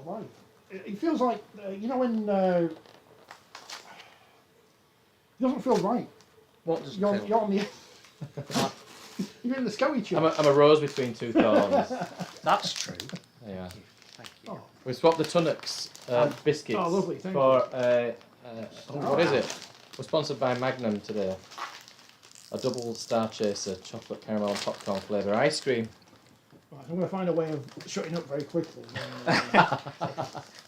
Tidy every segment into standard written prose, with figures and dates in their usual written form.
life. It feels like, when it doesn't feel right. What does it You're feel? on the... You're in the scoey chair. I'm a rose between two thorns. That's true. Yeah. Thank you. Oh. We swapped the Tunnocks biscuits lovely, thank for what is it? We're sponsored by Magnum today. A double Star Chaser chocolate caramel and popcorn flavour ice cream. Right, I'm going to find a way of shutting up very quickly.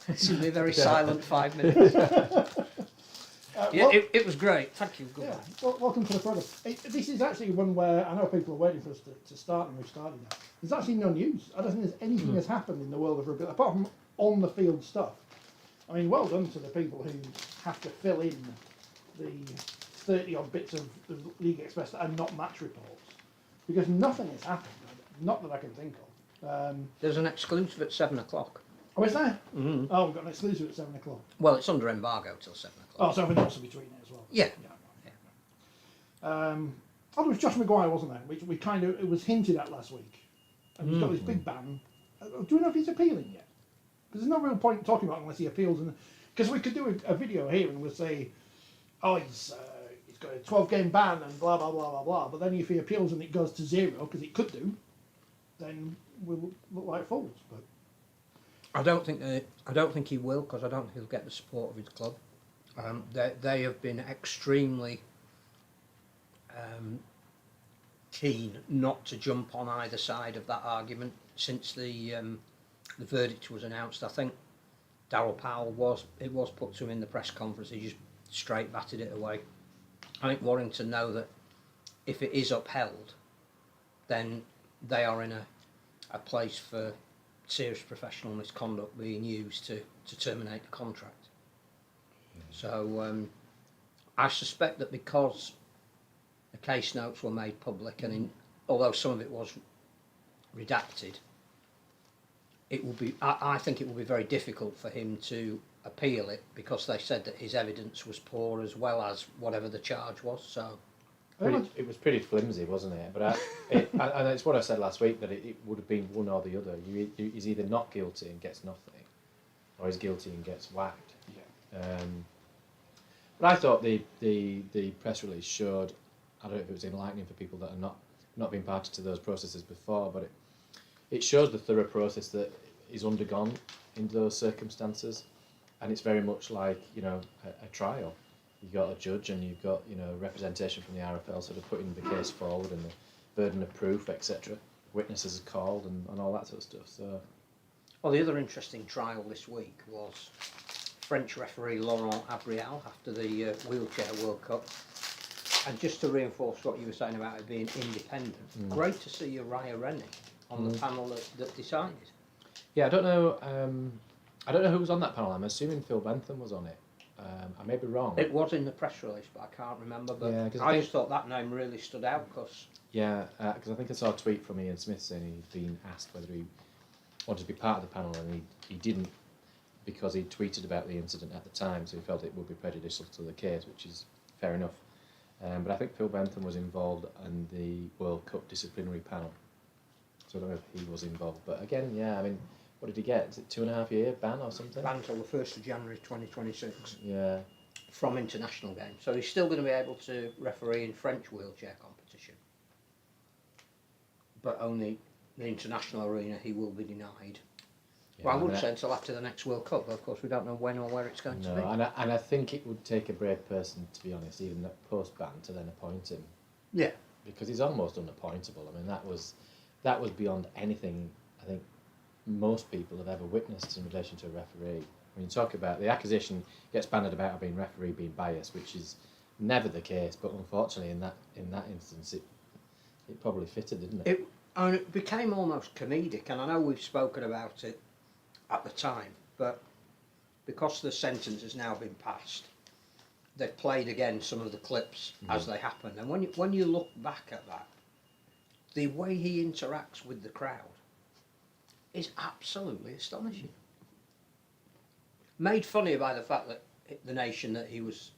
It's going to be a very silent 5 minutes. It was great. Thank you. Good. Well, welcome to the product. This is actually one where I know people are waiting for us to start, and we've started now. There's actually no news. I don't think there's anything that's happened in the world of rugby apart from on the field stuff. I mean, well done to the people who have to fill in the 30 odd bits of the League Express that are not match reports, because nothing has happened. Not that I can think of. There's an exclusive at 7 o'clock. Oh, is there? Mm-hmm. Oh, we've got an exclusive at 7 o'clock. Well, it's under embargo till 7 o'clock. Oh, so everything else will be between it as well. Yeah. There was Josh Maguire, wasn't there? Which it was hinted at last week. And he's got this big ban. Do we know if he's appealing yet? Because there's no real point talking about it unless he appeals. Because we could do a video here and we'll say, oh, he's got a 12-game ban and blah, blah, blah, blah, blah. But then if he appeals and it goes to 0, because it could do, then we'll look like fools. But I don't think he will, because I don't think he'll get the support of his club. They have been extremely keen not to jump on either side of that argument since the verdict was announced. I think Darryl Powell was put to him in the press conference. He just straight batted it away. I think Warrington know that if it is upheld, then they are in a place for serious professional misconduct being used to terminate the contract. So I suspect that because the case notes were made public, and although some of it was redacted, it will be. I think it will be very difficult for him to appeal it, because they said that his evidence was poor as well as whatever the charge was. So It was pretty flimsy, wasn't it? But and it's what I said last week, that it would have been one or the other. He's either not guilty and gets nothing, or he's guilty and gets whacked. yeah. But I thought the press release showed, I don't know if it was enlightening for people that are not been party to those processes before, but it shows the thorough process that is undergone in those circumstances, and it's very much like a trial. You've got a judge and you've got representation from the RFL sort of putting the case forward and the burden of proof, etc. Witnesses are called and all that sort of stuff. So, well, the other interesting trial this week was French referee Laurent Abrial after the Wheelchair World Cup. And just to reinforce what you were saying about it being independent, great to see Uriah Rennie on the panel that decided. Yeah, I don't know who was on that panel. I'm assuming Phil Bentham was on it. I may be wrong. It was in the press release, but I can't remember. But Yeah, I just thought that name really stood out because because I think I saw a tweet from Ian Smith saying he'd been asked whether he wanted to be part of the panel, and he didn't, because he tweeted about the incident at the time, so he felt it would be prejudicial to the case, which is fair enough. But I think Phil Bentham was involved in the World Cup disciplinary panel, so I don't know if he was involved. But again, I mean, what did he get? Is it 2.5 year ban or something? Ban until the 1st of January 2026. Yeah. From international games. So he's still going to be able to referee in French wheelchair competition. But only the international arena he will be denied. Yeah, Well, I wouldn't say until after the next World Cup, but of course we don't know when or where it's going to be. And I think it would take a brave person, to be honest, even at post-ban, to then appoint him. Yeah. Because he's almost unappointable. I mean, that was beyond anything I think most people have ever witnessed in relation to a referee. When you talk about the accusation gets bandied about being referee being biased, which is never the case, but unfortunately in that instance it probably fitted, didn't it? It became almost comedic, and I know we've spoken about it at the time, but because the sentence has now been passed, they've played again some of the clips as they happened, and when you look back at that, the way he interacts with the crowd is absolutely astonishing. Made funnier by the fact that the nation that he was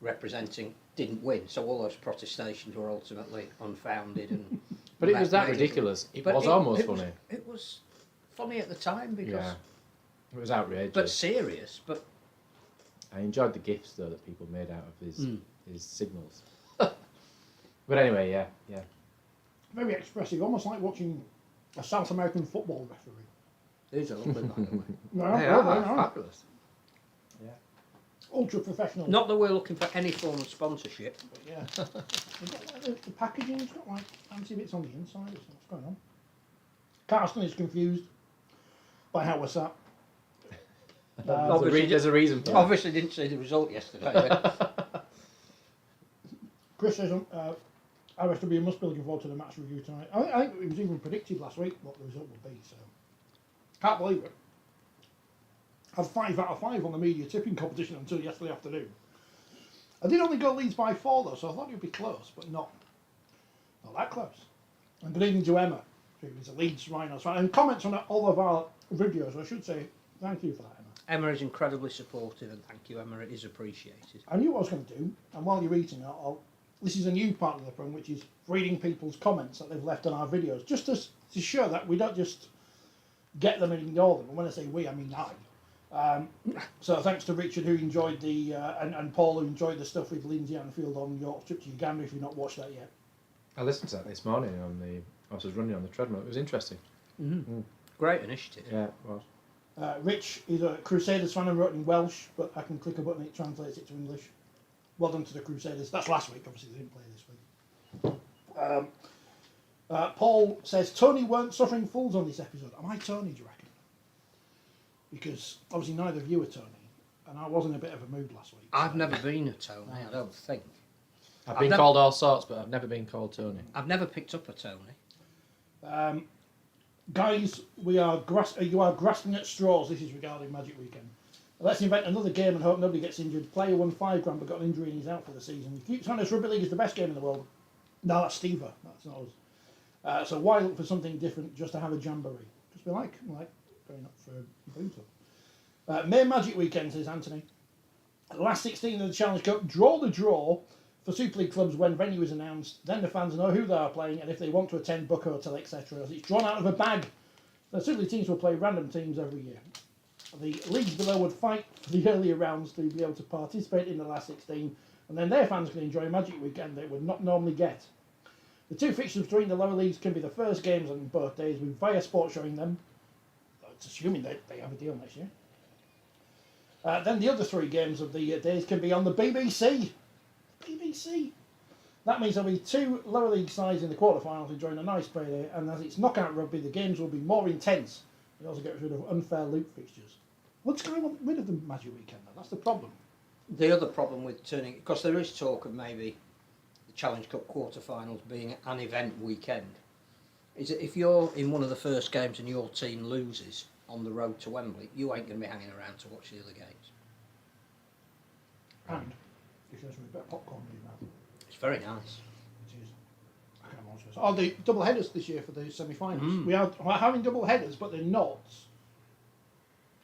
representing didn't win, so all those protestations were ultimately unfounded. And but it was that ridiculous. It was almost funny. It was funny at the time because It was outrageous. but serious. But I enjoyed the gifs though that people made out of his signals. But anyway, yeah. Very expressive, almost like watching a South American football referee. He's a lovely, by the way. No, They no, are no. fabulous. Yeah. Ultra professional. Not that we're looking for any form of sponsorship. But yeah. The packaging's got like fancy bits on the inside. What's going on? Carsten is confused by how we're sat. There's a reason for that. Obviously didn't see the result yesterday. Chris says, RSW must be looking forward to the match review tonight. I think it was even predicted last week what the result would be, so can't believe it. Had 5 out of 5 on the media tipping competition until yesterday afternoon. I did only go Leeds by 4 though, so I thought it would be close, but not that close. And good evening to Emma, who is a Leeds Rhinos fan, and comments on all of our videos. I should say thank you for that, Emma. Emma is incredibly supportive, and thank you, Emma. It is appreciated. I knew what I was going to do, and while you're eating, this is a new part of the program, which is reading people's comments that they've left on our videos, just to show that we don't just get them and ignore them. And when I say we, I mean I. So thanks to Richard, who enjoyed and Paul, who enjoyed the stuff with Lindsay Anfield on York's trip to Uganda, if you've not watched that yet. I listened to that this morning I was running on the treadmill. It was interesting. Great initiative. Yeah, it was. Rich is a Crusaders fan and wrote in Welsh, but I can click a button and it translates it to English. Well done to the Crusaders. That's last week, obviously they didn't play this week. Paul says, Tony weren't suffering fools on this episode. Am I Tony, do you reckon? Because obviously neither of you are Tony, and I was in a bit of a mood last week. I've never been a Tony, I don't think. I've been called all sorts, but I've never been called Tony. I've never picked up a Tony. Guys, you are grasping at straws. This is regarding Magic Weekend. Let's invent another game and hope nobody gets injured. Player won $5 grand but got an injury and he's out for the season. You keep telling us Rugby League is the best game in the world. No, that's Steva. That's not us. So why look for something different just to have a jamboree? Just be like going up for a boot up. May Magic Weekend, says Anthony. Last 16 of the Challenge Cup, draw the draw for Super League clubs when venue is announced. Then the fans know who they are playing and if they want to attend, book a hotel, etc. As it's drawn out of a bag. The Super League teams will play random teams every year. The leagues below would fight for the earlier rounds to be able to participate in the last 16, and then their fans can enjoy Magic Weekend they would not normally get. The 2 fixtures between the lower leagues can be the first games on both days, with Via Sport showing them. It's assuming they have a deal next year. Then the other 3 games of the days can be on the BBC. BBC. That means there'll be 2 lower league sides in the quarterfinals enjoying a nice payday, and as it's knockout rugby, the games will be more intense. It also gets rid of unfair loop fixtures. What's going on rid of the Magic Weekend though? That's the problem. The other problem with turning, because there is talk of maybe the Challenge Cup quarterfinals being an event weekend, is that if you're in one of the first games and your team loses on the road to Wembley, you ain't going to be hanging around to watch the other games. And if there's a bit of popcorn in your mouth. It's very nice. It is. I can't watch this. I'll do double headers this year for the semi-finals. We're having double headers, but they're not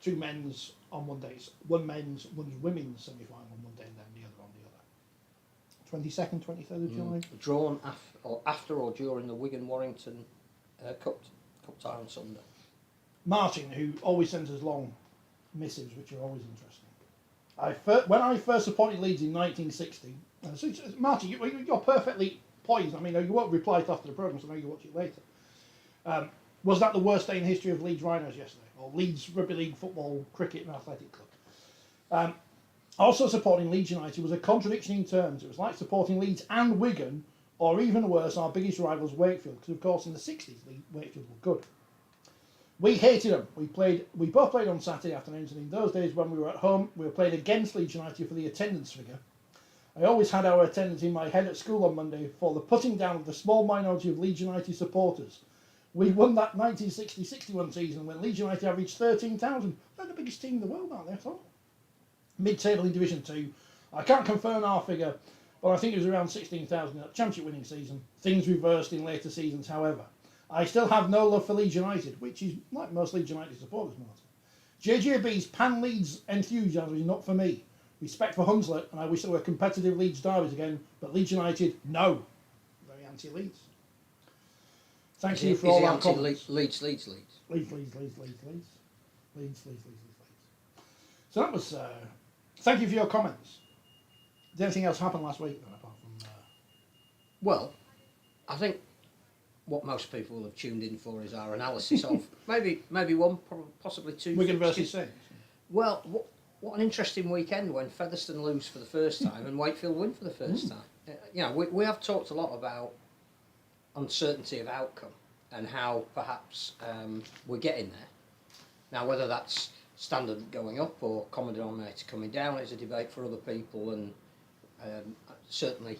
2 men's on one day. It's 1 men's, 1 women's semi-final on one day and then the other on the other. 22nd, 23rd of July. Drawn after or during the Wigan Warrington Cup tie on Sunday. Martin, who always sends us long missives, which are always interesting. When I first supported Leeds in 1960, Martin, you're perfectly poised. I mean, you won't reply to after the programme, so maybe you'll watch it later. Was that the worst day in the history of Leeds Rhinos yesterday? Or Leeds Rugby League Football, Cricket and Athletic Club? Also supporting Leeds United was a contradiction in terms. It was like supporting Leeds and Wigan, or even worse, our biggest rivals Wakefield, because of course in the 60s, Wakefield were good. We hated them. We both played on Saturday afternoons, and in those days when we were at home, we were playing against Leeds United for the attendance figure. I always had our attendance in my head at school on Monday for the putting down of the small minority of Leeds United supporters. We won that 1960-61 season when Leeds United averaged 13,000. They're the biggest team in the world, aren't they, at all? Mid-table in Division 2. I can't confirm our figure, but I think it was around 16,000 in that championship winning season. Things reversed in later seasons, however. I still have no love for Leeds United, which is like most Leeds United supporters, Martin. JJB's pan-Leeds enthusiasm is not for me. Respect for Hunslet, and I wish there were competitive Leeds derbies again, but Leeds United, no. Very anti-Leeds. Thank you for all our comments. Leeds. Leeds. Leeds. So that was. Thank you for your comments. Did anything else happen last week then, apart from? Well, I think what most people will have tuned in for is our analysis of maybe one, possibly two. Wigan fixtures. versus Saints. Well, what an interesting weekend when Featherstone lose for the first time and Wakefield win for the first time. You know, we have talked a lot about uncertainty of outcome and how perhaps we're getting there. Now, whether that's standard going up or common denominator coming down is a debate for other people, and certainly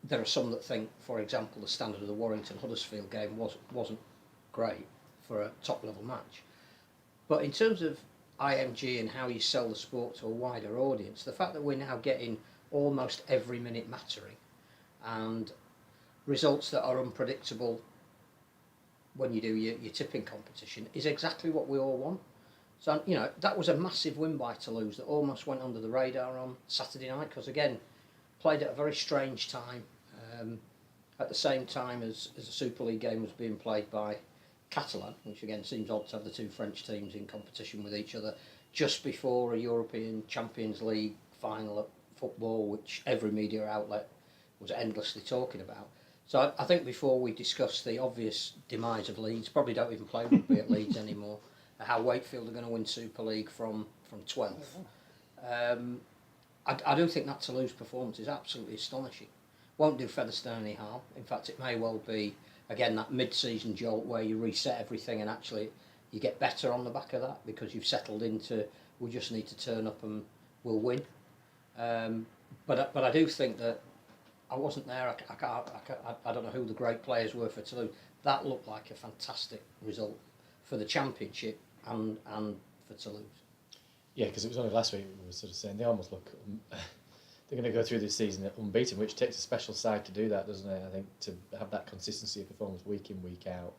there are some that think, for example, the standard of the Warrington Huddersfield game wasn't great for a top level match. But in terms of IMG and how you sell the sport to a wider audience, the fact that we're now getting almost every minute mattering and results that are unpredictable when you do your tipping competition is exactly what we all want. So, you know, that was a massive win by Toulouse that almost went under the radar on Saturday night because, again, played at a very strange time, at the same time as the Super League game was being played by Catalan, which again seems odd to have the two French teams in competition with each other just before a European Champions League final at football, which every media outlet was endlessly talking about. So I think before we discuss the obvious demise of Leeds, probably don't even play rugby at Leeds anymore, how Wakefield are going to win Super League from 12th. I do think that Toulouse performance is absolutely astonishing. Won't do Featherstone any harm. In fact, it may well be, again, that mid-season jolt where you reset everything and actually you get better on the back of that because you've settled into, we just need to turn up and we'll win. But I do think that I wasn't there. I don't know who the great players were for Toulouse. That looked like a fantastic result for the championship and for Toulouse. Yeah, because it was only last week we were sort of saying they almost look they're going to go through this season unbeaten, which takes a special side to do that, doesn't it? I think to have that consistency of performance week in, week out.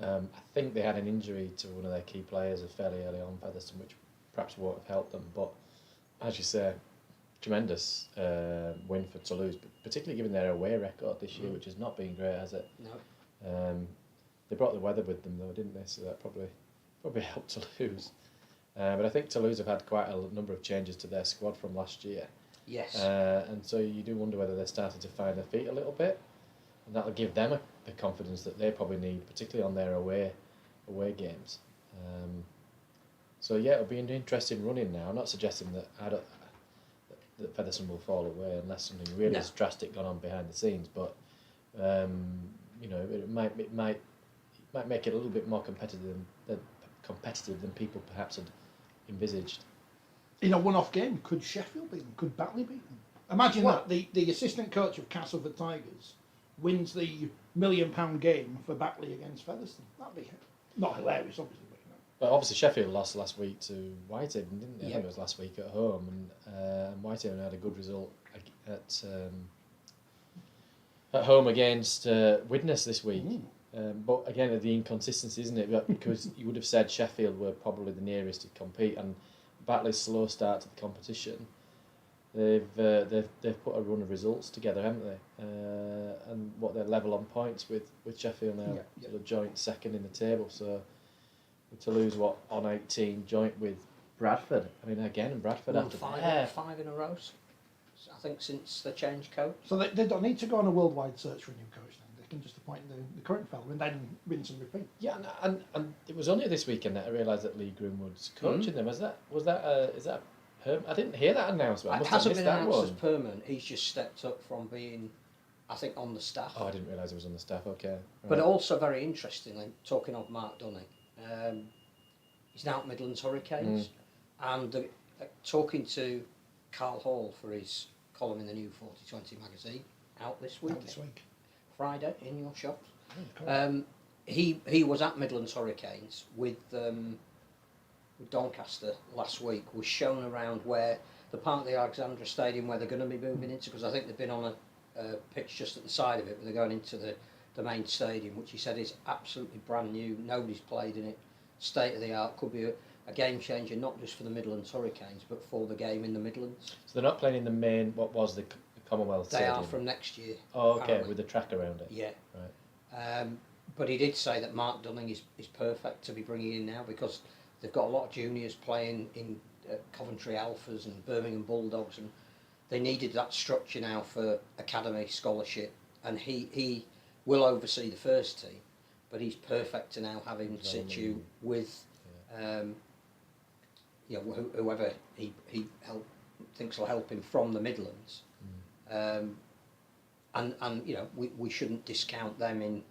I think they had an injury to one of their key players fairly early on, Featherstone, which perhaps won't have helped them. But as you say, tremendous win for Toulouse, particularly given their away record this year, which has not been great, has it? No. They brought the weather with them though, didn't they? So that probably helped Toulouse. But I think Toulouse have had quite a number of changes to their squad from last year. Yes. And so you do wonder whether they're starting to find their feet a little bit, and that'll give them the confidence that they probably need, particularly on their away games. So yeah, it'll be an interesting run-in now. I'm not suggesting that that Featherstone will fall away unless something really drastic gone on behind the scenes, but you know, it might make it a little bit more competitive than people perhaps had envisaged. In a one-off game, could Sheffield beat them? Could Batley beat them? Imagine that the assistant coach of Castleford Tigers wins the £1 million game for Batley against Featherstone. That'd be not hilarious, obviously. But obviously Sheffield lost last week to Whitehaven, didn't they? Yep. I think it was last week at home, and Whitehaven had a good result at home against Widnes this week. But again, the inconsistency, isn't it? Because you would have said Sheffield were probably the nearest to compete, and Batley's slow start to the competition, they've put a run of results together, haven't they? And they're level on points with Sheffield now, sort of joint second in the table. So to lose on 18 joint with Bradford. I mean, again, Bradford won after five in a row. I think since the change coach. So they don't need to go on a worldwide search for a new coach then. They can just appoint the current fellow and then rinse and repeat. Yeah, and it was only this weekend that I realised that Lee Greenwood's coaching them. Is that I didn't hear that announcement. It hasn't been announced as permanent. He's just stepped up from being, I think, on the staff. Oh, I didn't realise he was on the staff. Okay. Right. But also very interestingly, talking of Mark Dunning, he's now at Midlands Hurricanes, and talking to Carl Hall for his column in the new Forty20 magazine out this week. Friday in your shops. He was at Midlands Hurricanes with Doncaster last week. Was shown around where the part of the Alexandra Stadium where they're going to be moving into, because I think they've been on a pitch just at the side of it, but they're going into the main stadium, which he said is absolutely brand new. Nobody's played in it. State of the art. Could be a game changer, not just for the Midlands Hurricanes, but for the game in the Midlands. So they're not playing in the main, what was the Commonwealth They Stadium? are from next year. Oh, okay, apparently. with the track around it. Yeah. Right. But he did say that Mark Dunning is perfect to be bringing in now because they've got a lot of juniors playing in Coventry Alphas and Birmingham Bulldogs, and they needed that structure now for academy scholarship, and he will oversee the first team, but he's perfect to now have in situ with whoever he thinks will help him from the Midlands. And you know, we shouldn't discount them in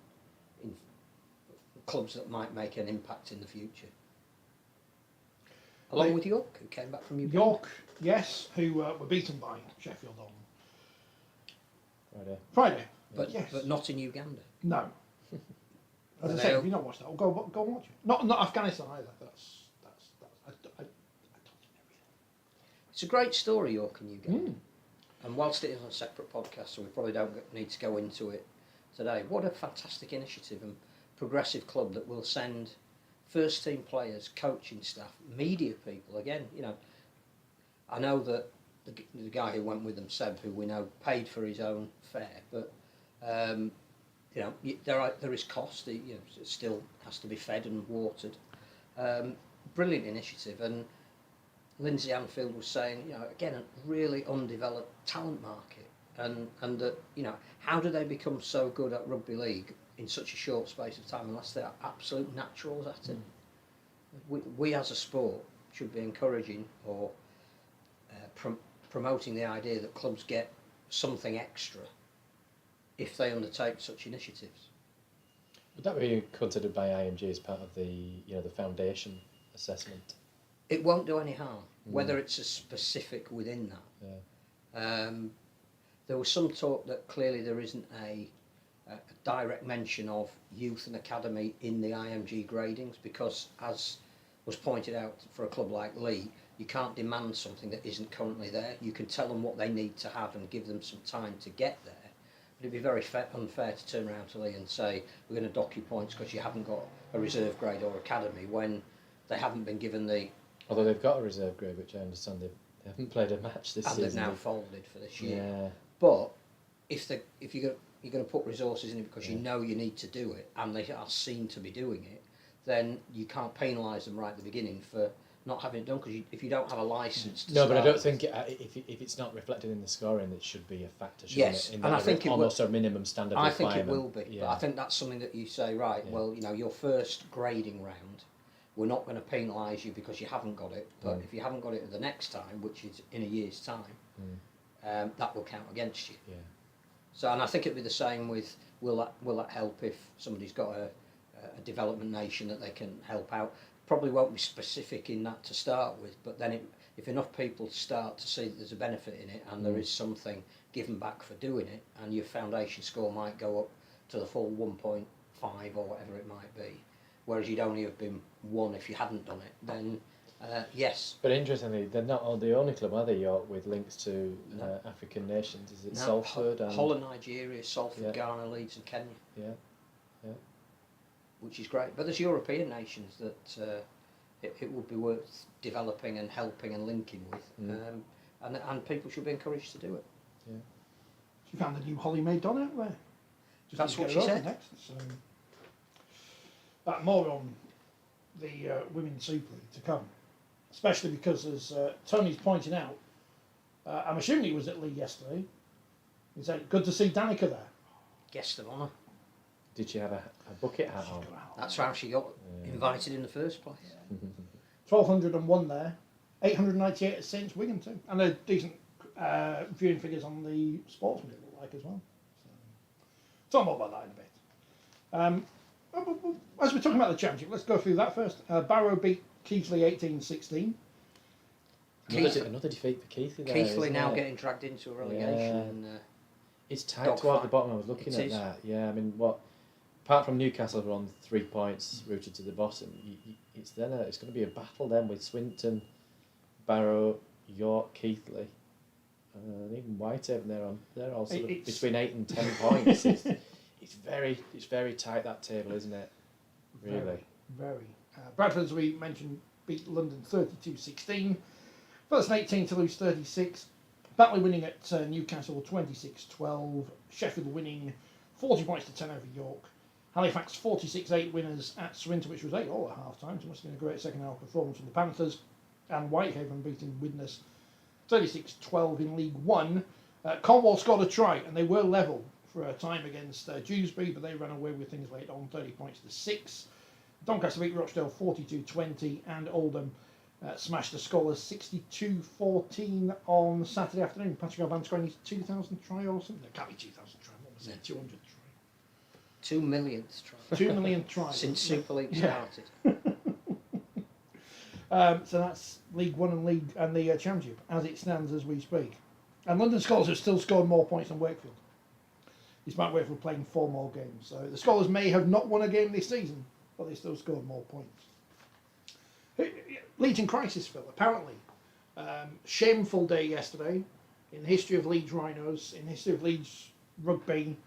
clubs that might make an impact in the future. Along with York, who came back from Uganda. York, yes, who were beaten by Sheffield on Friday. But yes. but not in Uganda. No. As I say, if you've not watched that, go and watch it. Not Afghanistan either. That's I told you everything. It's a great story, York and Uganda. And whilst it is on a separate podcast, so we probably don't need to go into it today, what a fantastic initiative and progressive club that will send first team players, coaching staff, media people. Again, you know, I know that the guy who went with them, Seb, who we know paid for his own fare, but you know, there is cost. You know, it still has to be fed and watered. Brilliant initiative, and Lindsay Anfield was saying, you know, again, a really undeveloped talent market, and that, you know, how do they become so good at rugby league in such a short space of time unless they're absolute naturals at it? We as a sport should be encouraging or promoting the idea that clubs get something extra if they undertake such initiatives. Would that be considered by IMG as part of the the foundation assessment? It won't do any harm, whether it's a specific within that. Yeah. There was some talk that clearly there isn't a direct mention of youth and academy in the IMG gradings because, as was pointed out, for a club like Lee, you can't demand something that isn't currently there. You can tell them what they need to have and give them some time to get there. But it'd be very unfair to turn around to Lee and say, we're going to dock you points because you haven't got a reserve grade or academy when they haven't been given the... Although they've got a reserve grade, which I understand they haven't played a match this season. And they've now folded for this year. Yeah. But if you're going to put resources in it because you know you need to do it and they are seen to be doing it, then you can't penalise them right at the beginning for not having it done, because if you don't have a licence to No, but I don't with, think if it's not reflected in the scoring, it should be a factor. Yes, it? and I think almost a minimum standard I requirement. think it will be, but I think that's something that you say, right, well, you know, your first grading round, we're not going to penalise you because you haven't got it, but if you haven't got it the next time, which is in a year's time, that will count against you. Yeah. So, and I think it'd be the same with, will that help if somebody's got a development nation that they can help out? Probably won't be specific in that to start with, but then if enough people start to see that there's a benefit in it and there is something given back for doing it, and your foundation score might go up to the full 1.5 or whatever it might be, whereas you'd only have been 1 if you hadn't done it, then yes. But interestingly, they're not the only club, are they, York, with links to African nations? Is it Salford? And Holland, Nigeria, Salford, Ghana, Leeds and Kenya. Yeah. Which is great. But there's European nations that it would be worth developing and helping and linking with. And people should be encouraged to do it. Yeah. She found the new Holly Mae Donna out there. That's what she said. Next, so. More on the Women's Super League to come. Especially because, as Tony's pointing out, I'm assuming he was at Lee yesterday. He said, good to see Danica there. Guest of honour. Did she have a bucket hat on? That's how she got invited in the first place. 1,201 there, 898 at Saints Wigan too, and a decent viewing figures on the Sportsman, it looked like as well. So, talk more about that in a bit. As we're talking about the championship, let's go through that first. Barrow beat Keighley 18-16. Another defeat for Keighley there. Keighley now getting dragged into a relegation. Yeah. It's tight toward the bottom. I was looking at that. Yeah, I mean, apart from Newcastle, who are on 3 points, rooted to the bottom. It's going to be a battle then with Swinton, Barrow, York, Keighley, and even Whitehaven. They're all sort of between 8 and 10 points. It's very tight, that table, isn't it? Really. Very. Bradford, as we mentioned, beat London 32-16. First 18 to lose 36. Batley winning at Newcastle 26-12. Sheffield winning 40 points to 10 over York. Halifax 46-8 winners at Swinton, which was 8-all at half-time, so it must have been a great second half performance from the Panthers. And Whitehaven beating Widnes 36-12 in League One. Cornwall scored a try, and they were level for a time against Dewsbury, but they ran away with things late on, 30 points to 6. Doncaster beat Rochdale 42-20, and Oldham smashed the Scholars 62-14 on Saturday afternoon. Patrick Alban scoring his 2,000th try or something. It can't be 2,000 try, what was it? 200th try. 2 millionth try. 2 millionth try. Since Super League started. So that's League One and the Championship as it stands as we speak. And London Scholars have still scored more points than Wakefield, despite Wakefield playing 4 more games. So the Scholars may have not won a game this season, but they still scored more points. Leeds in crisis, Phil, apparently. Shameful day yesterday in the history of Leeds Rhinos, in the history of Leeds Rugby.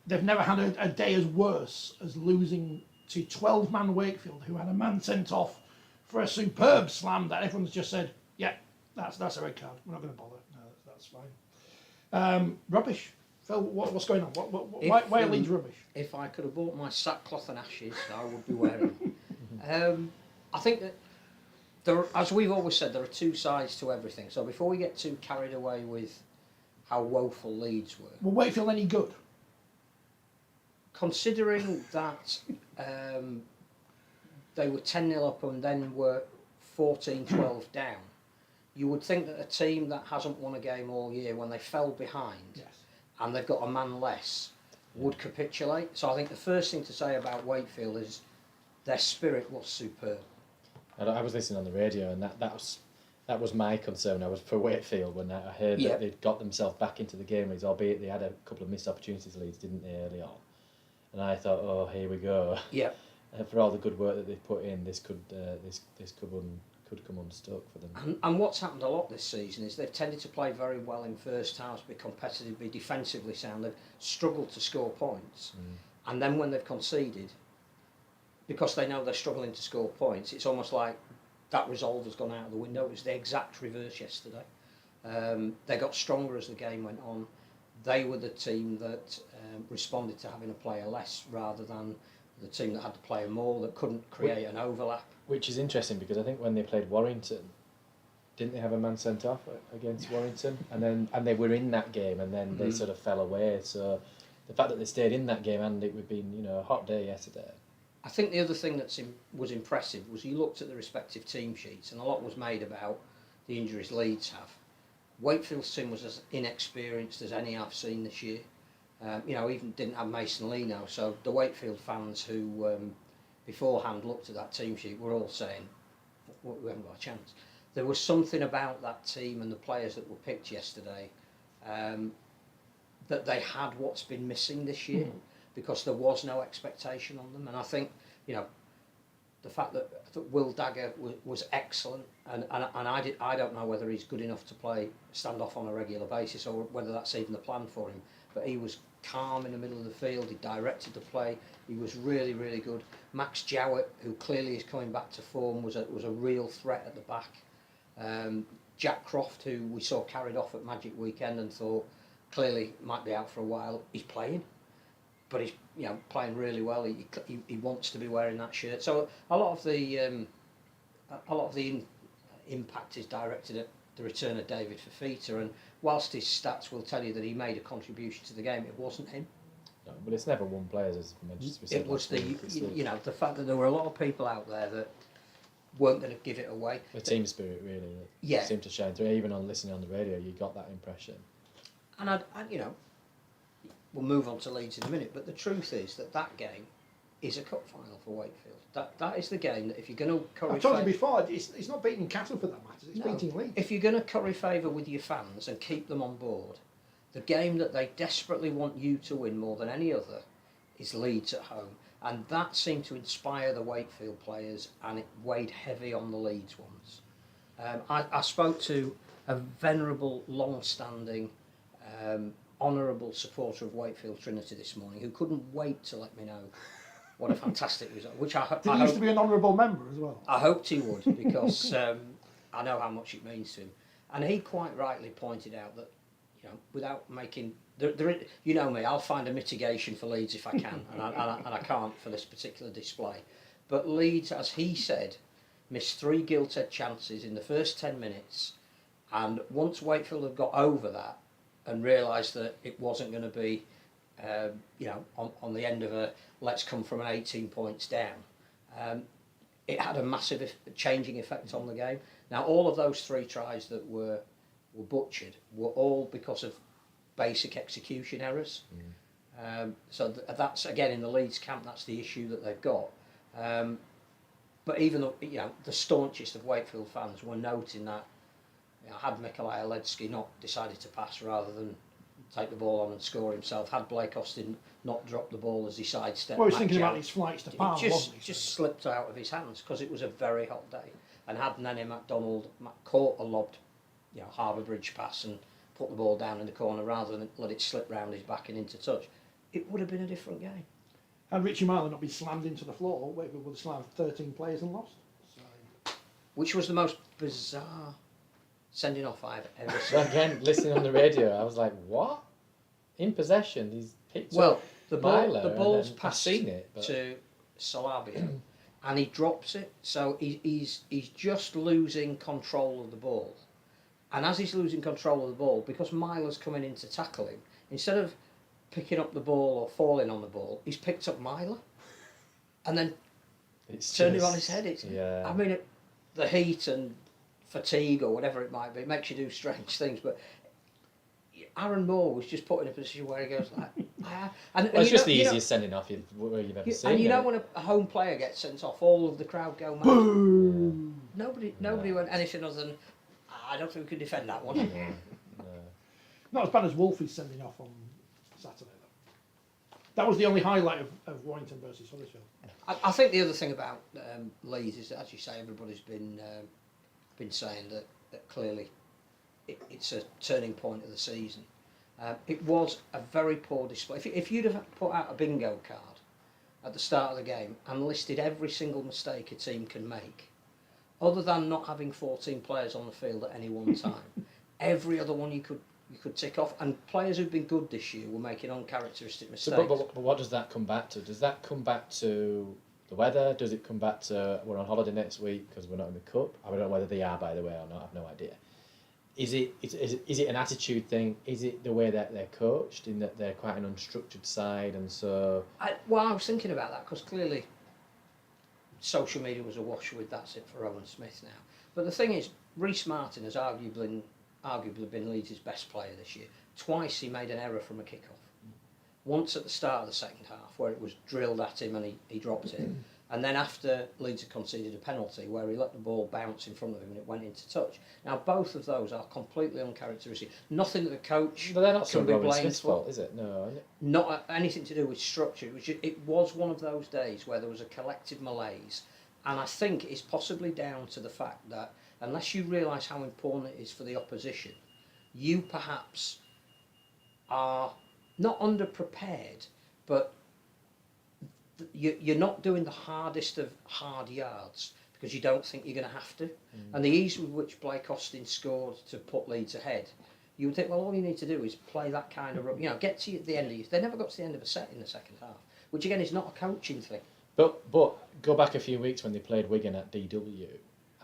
They've never had a day as worse as losing to 12-man Wakefield, who had a man sent off for a superb slam that everyone's just said, yeah, that's a red card. We're not going to bother. No, that's fine. Rubbish. Phil, what's going on? Why are Leeds rubbish? If I could have bought my sackcloth and ashes, I would be wearing them. I think that, as we've always said, there are 2 sides to everything. So before we get too carried away with how woeful Leeds were... Will Wakefield any good? Considering that they were 10-0 up and then were 14-12 down, you would think that a team that hasn't won a game all year, when they fell behind, Yes. and they've got a man less, would capitulate. So I think the first thing to say about Wakefield is their spirit was superb. I was listening on the radio, and that was my concern. I was for Wakefield when I heard that they'd got themselves back into the game, albeit they had a couple of missed opportunities, Leeds, didn't they, early on? And I thought, oh, here we go. Yeah. For all the good work that they've put in, this could come unstuck for them. And what's happened a lot this season is they've tended to play very well in first halves, be competitive, be defensively sound. They've struggled to score points. And then when they've conceded, because they know they're struggling to score points, it's almost like that resolve has gone out of the window. It was the exact reverse yesterday. They got stronger as the game went on. They were the team that responded to having a player less rather than the team that had to play more, that couldn't create an overlap. Which is interesting, because I think when they played Warrington, didn't they have a man sent off against Warrington? And they were in that game, and then they sort of fell away. So the fact that they stayed in that game, and it would be a hot day yesterday. I think the other thing that was impressive was you looked at the respective team sheets, and a lot was made about the injuries Leeds have. Wakefield's team was as inexperienced as any I've seen this year. Even didn't have Mason Lee now, so the Wakefield fans who beforehand looked at that team sheet were all saying, we haven't got a chance. There was something about that team and the players that were picked yesterday that they had what's been missing this year, because there was no expectation on them. And I think, the fact that Will Dagger was excellent, and I don't know whether he's good enough to stand off on a regular basis, or whether that's even the plan for him, but he was calm in the middle of the field. He directed the play. He was really, really good. Max Jowett, who clearly is coming back to form, was a real threat at the back. Jack Croft, who we saw carried off at Magic Weekend and thought clearly might be out for a while, he's playing, but he's playing really well. He wants to be wearing that shirt. So a lot of the impact is directed at the return of David Fafita, and whilst his stats will tell you that he made a contribution to the game, it wasn't him. No, but it's never one player, as mentioned. It was the fact that there were a lot of people out there that weren't going to give it away. The team spirit, really, that seemed to shine through. Even on listening on the radio, you got that impression. And we'll move on to Leeds in a minute, but the truth is that game is a cup final for Wakefield. That is the game that if you're going to curry I've told you before, it's not beating Castleford that matters, it's beating Leeds. If you're going to curry favour with your fans and keep them on board, the game that they desperately want you to win more than any other is Leeds at home. And that seemed to inspire the Wakefield players, and it weighed heavy on the Leeds ones. I spoke to a venerable, long-standing, honourable supporter of Wakefield Trinity this morning, who couldn't wait to let me know what a fantastic result. Which Did he used to be an honourable member as well? I hoped he would, because I know how much it means to him. And he quite rightly pointed out that without making. You know me, I'll find a mitigation for Leeds if I can, and I can't for this particular display. But Leeds, as he said, missed 3 gilt-edged chances in the first 10 minutes, and once Wakefield had got over that and realised that it wasn't going to be, on the end of a let's come from an 18 points down, it had a massive changing effect on the game. Now, all of those 3 tries that were butchered were all because of basic execution errors. So that's, again, in the Leeds camp, that's the issue that they've got. But even the staunchest of Wakefield fans were noting that had Mikolaj Aledski not decided to pass rather than take the ball on and score himself, had Blake Austin not dropped the ball as he sidestepped, well, he was thinking about his flights to Palm, wasn't he? Just slipped out of his hands because it was a very hot day. And had Nene MacDonald caught a lobbed, Harbour Bridge pass and put the ball down in the corner rather than let it slip round his back and into touch, it would have been a different game. Had Richie Myler not been slammed into the floor, Wakefield would have slammed 13 players and lost. So. Which was the most bizarre sending off I've ever seen. So again, listening on the radio, I was like, what? In possession, he's picked up the ball's passed to Salabia and he drops it, so he's just losing control of the ball. And as he's losing control of the ball, because Myler's coming in to tackle him, instead of picking up the ball or falling on the ball, he's picked up Myler and then turned him on his head. I mean, the heat and fatigue or whatever it might be, it makes you do strange things, but Aaron Moore was just put in a position where he goes like, and it's just the easiest sending off you've ever seen. And when a home player gets sent off, all of the crowd go mad. Boom! Nobody went anything other than, I don't think we can defend that one. No. Not as bad as Wolfie's sending off on Saturday, though. That was the only highlight of Warrington versus Huddersfield. I think the other thing about Leeds is that, as you say, everybody's been saying that clearly it's a turning point of the season. It was a very poor display. If you'd have put out a bingo card at the start of the game and listed every single mistake a team can make, other than not having 14 players on the field at any one time, every other one you could tick off, and players who've been good this year were making uncharacteristic mistakes. So, but what does that come back to? Does that come back to the weather? Does it come back to we're on holiday next week because we're not in the cup? I don't know whether they are, by the way, or not. I've no idea. Is it an attitude thing? Is it the way that they're coached, in that they're quite an unstructured side, and so? I was thinking about that because clearly social media was awash with that's it for Owen Smith now. But the thing is, Rhys Martin has arguably been Leeds' best player this year. Twice he made an error from a kick-off. Once at the start of the second half where it was drilled at him and he dropped it. And then after Leeds had conceded a penalty where he let the ball bounce in front of him and it went into touch. Now both of those are completely uncharacteristic. Nothing that the coach but they're not can be blamed for. Fault, is it? No. Not anything to do with structure. It was one of those days where there was a collective malaise. And I think it's possibly down to the fact that unless you realise how important it is for the opposition, you perhaps are not underprepared, but you're not doing the hardest of hard yards because you don't think you're going to have to. And the ease with which Blake Austin scored to put Leeds ahead, you would think, well, all you need to do is play that kind of, get to the end of they never got to the end of a set in the second half, which again is not a coaching thing. But go back a few weeks when they played Wigan at DW,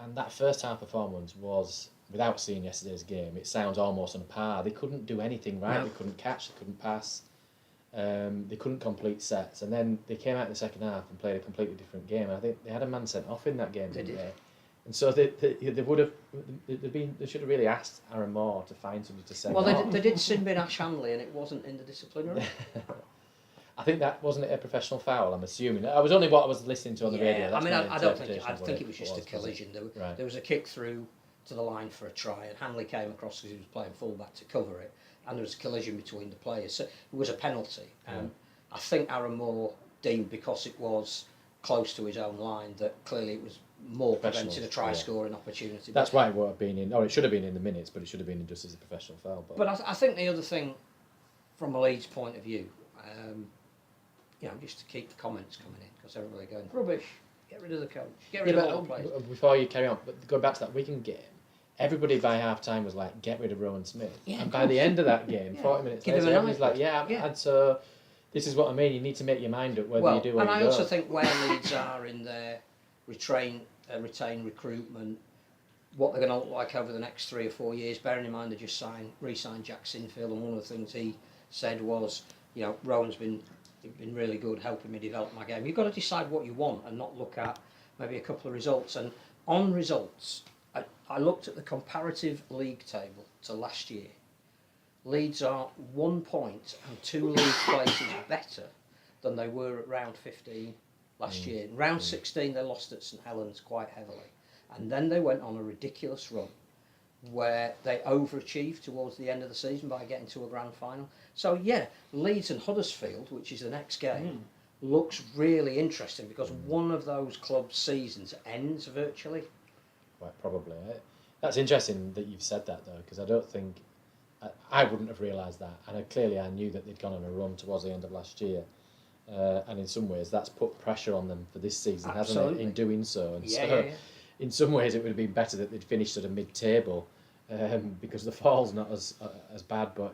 and that first half performance was, without seeing yesterday's game, it sounds almost on par. They couldn't do anything right. No. They couldn't catch, they couldn't pass, they couldn't complete sets, and then they came out in the second half and played a completely different game. And I think they had a man sent off in that game, didn't they? And so they should have really asked Aaron Moore to find somebody to send. Well, they did sin bin Ash Hanley, and it wasn't in the disciplinary. I think that wasn't a professional foul. I'm assuming. I was only what I was listening to on the radio. That's I don't think. I think it was just a collision. There was a kick through to the line for a try, and Hanley came across because he was playing fullback to cover it, and there was a collision between the players. So it was a penalty. I think Aaron Moore deemed, because it was close to his own line, that clearly it was more preventing a try scoring opportunity. That's why it would have been in. It should have been in the minutes, but it should have been just as a professional foul. But I think the other thing, from a Leeds point of view. Just to keep the comments coming in, because everybody going, rubbish, get rid of the coach, get rid of all the players. Before you carry on, but going back to that Wigan game, everybody by half time was like, get rid of Rowan Smith. Yeah, and of by course. the end of that game, Yeah. 40 minutes Give him later, an everybody's like, iPad. yeah. And so this is what I mean. You need to make your mind up whether you do or and you I don't. also think where Leeds are in their retain recruitment, what they're going to look like over the next 3 or 4 years, bearing in mind they just re-signed Jack Sinfield, and one of the things he said was, Rowan's been really good helping me develop my game. You've got to decide what you want and not look at maybe a couple of results. And on results, I looked at the comparative league table to last year. Leeds are 1 point and 2 league places better than they were at round 15 last year. In round 16 they lost at St Helens quite heavily, and then they went on a ridiculous run where they overachieved towards the end of the season by getting to a grand final. So yeah, Leeds and Huddersfield, which is the next game, looks really interesting because one of those clubs' seasons ends virtually. Quite probably. That's interesting that you've said that though, because I don't think I wouldn't have realised that, and clearly I knew that they'd gone on a run towards the end of last year, and in some ways that's put pressure on them for this season, Absolutely. hasn't it? In doing so, and Yeah. in some ways it would have been better that they'd finished at a mid-table, because the fall's not as bad. But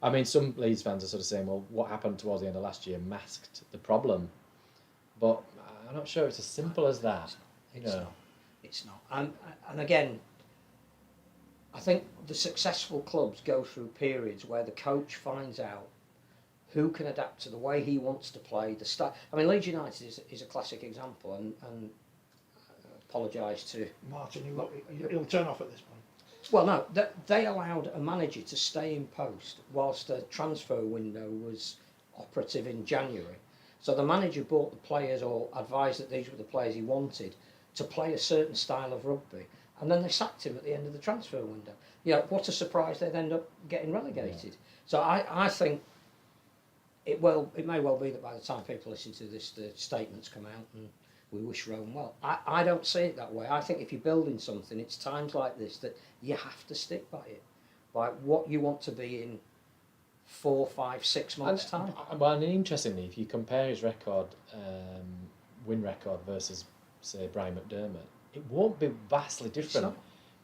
I mean, some Leeds fans are sort of saying, well, what happened towards the end of last year masked the problem, but I'm not sure it's as simple as that. It's not. And again, I think the successful clubs go through periods where the coach finds out who can adapt to the way he wants to play. The style. I mean, Leeds United is a classic example, and apologise to Martin, he'll turn off at this point. Well, no, they allowed a manager to stay in post whilst the transfer window was operative in January. So the manager bought the players, or advised that these were the players he wanted to play a certain style of rugby, and then they sacked him at the end of the transfer window. What a surprise, they'd end up getting relegated. Yeah. So I think it may well be that by the time people listen to this, the statements come out and we wish Rowan well. I don't see it that way. I think if you're building something, it's times like this that you have to stick by it, by what you want to be in 4, 5, 6 months' time. Well, and interestingly, if you compare his record, win record versus, say, Brian McDermott, it won't be vastly different,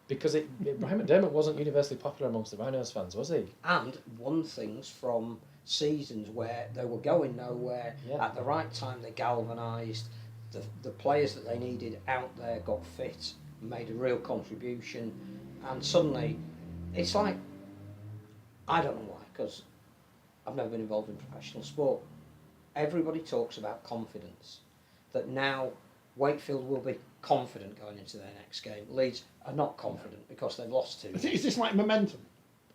because Brian McDermott wasn't universally popular amongst the Rhinos fans, was he? And won things from seasons where they were going nowhere. Yeah. At the right time, they galvanised. The players that they needed out there got fit, made a real contribution, and suddenly it's like, I don't know why, because I've never been involved in professional sport. Everybody talks about confidence, that now Wakefield will be confident going into their next game. Leeds are not confident because they've lost 2. Is this like momentum?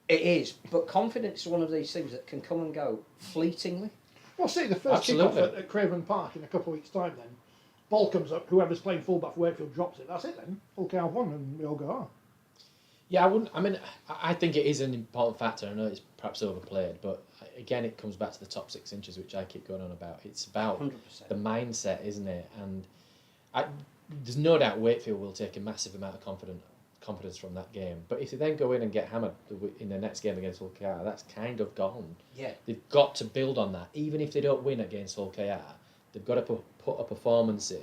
It is, but confidence is one of these things that can come and go fleetingly. Well, see, the first kick-off at Craven Park in a couple of weeks' time then, ball comes up, whoever's playing fullback for Wakefield drops it, that's it then. Okay, I've won, and we all go, Yeah, I think it is an important factor. I know it's perhaps overplayed, but again, it comes back to the top 6 inches, which I keep going on about. It's about 100%. The mindset, isn't it? And there's no doubt Wakefield will take a massive amount of confidence from that game. But if they then go in and get hammered in the next game against Hull KR, that's kind of gone. Yeah. They've got to build on that. Even if they don't win against Hull KR, they've got to put a performance in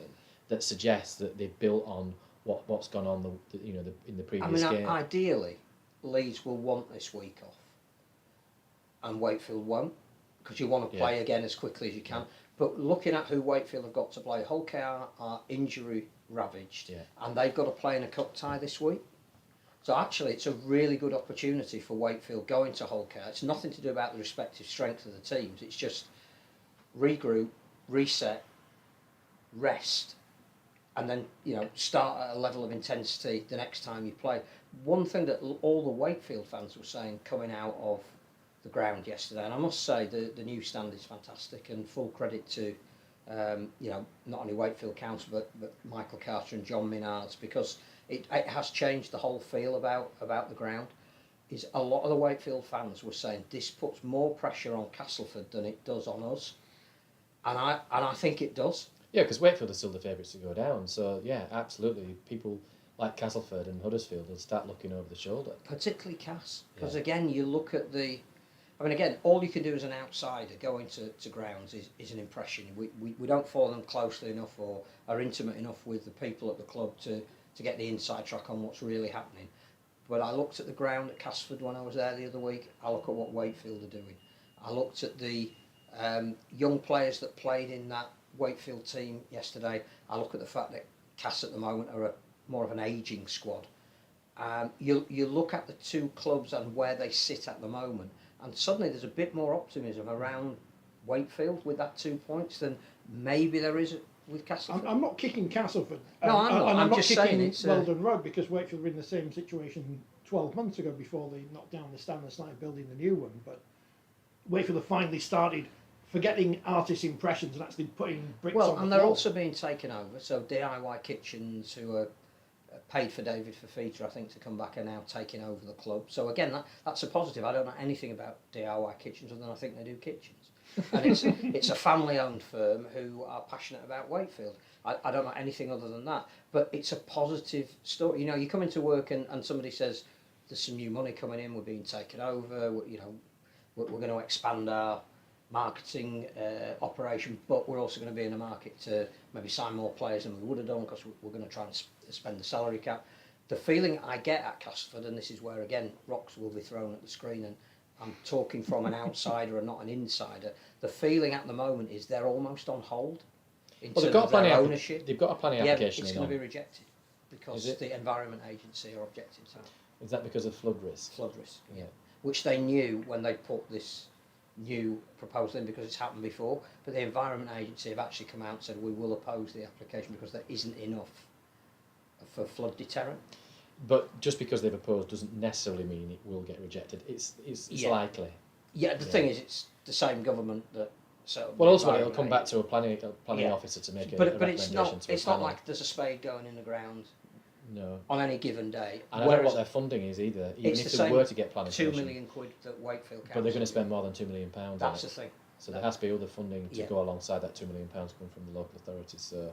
that suggests that they've built on what's gone on in the previous game. Ideally, Leeds will want this week off, and Wakefield won't, because you want to play again as quickly as you can. But looking at who Wakefield have got to play, Hull KR are injury ravaged, and they've got to play in a cup tie this week. So actually, it's a really good opportunity for Wakefield going to Hull KR. It's nothing to do about the respective strength of the teams. It's just regroup, reset, rest, and then start at a level of intensity the next time you play. One thing that all the Wakefield fans were saying coming out of the ground yesterday, and I must say the new stand is fantastic, and full credit to not only Wakefield Council but Michael Carter and John Minards, because it has changed the whole feel about the ground. Is a lot of the Wakefield fans were saying this puts more pressure on Castleford than it does on us, and I think it does. Yeah, because Wakefield are still the favourites to go down. So, yeah, absolutely. People like Castleford and Huddersfield will start looking over the shoulder. Particularly Cass. Because, again, you look at all you can do as an outsider going to grounds is an impression. We don't follow them closely enough or are intimate enough with the people at the club to get the inside track on what's really happening. But I looked at the ground at Castleford when I was there the other week. I look at what Wakefield are doing. I looked at the young players that played in that Wakefield team yesterday. I look at the fact that Cass at the moment are more of an ageing squad. You look at the two clubs and where they sit at the moment, and suddenly there's a bit more optimism around Wakefield with that 2 points than maybe there is with Castleford. I'm not kicking Castleford. No, I'm not. And I'm not just kicking saying it's Weldon Road, because Wakefield were in the same situation 12 months ago before they knocked down the stand and started building the new one. But Wakefield have finally started forgetting artist impressions and actually putting bricks on the and they're floor. also being taken over. So DIY Kitchens, who are paid for David Fafita, I think, to come back, are now taking over the club. So again, that's a positive. I don't know anything about DIY Kitchens other than I think they do kitchens. And it's a family-owned firm who are passionate about Wakefield. I don't know anything other than that. But it's a positive story. You know, you come into work and somebody says, there's some new money coming in, we're being taken over, we're going to expand our marketing operation, but we're also going to be in a market to maybe sign more players than we would have done because we're going to try and spend the salary cap. The feeling I get at Castleford, and this is where again rocks will be thrown at the screen, and I'm talking from an outsider and not an insider, the feeling at the moment is they're almost on hold in terms of their ownership. They've got a planning application. It's going to be rejected because the Environment Agency are objecting to it. Is that because of flood risk? Flood risk, yeah. Which they knew when they put this new proposal in, because it's happened before, but the Environment Agency have actually come out and said we will oppose the application because there isn't enough for flood deterrent. But just because they've opposed doesn't necessarily mean it will get rejected. It's likely. Yeah, the thing is, it's the same government that. So well, ultimately, it'll come back to a planning officer to make a recommendation. But it's not like there's a spade going in the ground. No. On any given day. And I don't know what their funding is either. Even if they were to get planning £2 million that Wakefield Council. But they're going to spend more than £2 million. That's the thing. So there has to be other funding to go alongside that £2 million coming from the local authorities. So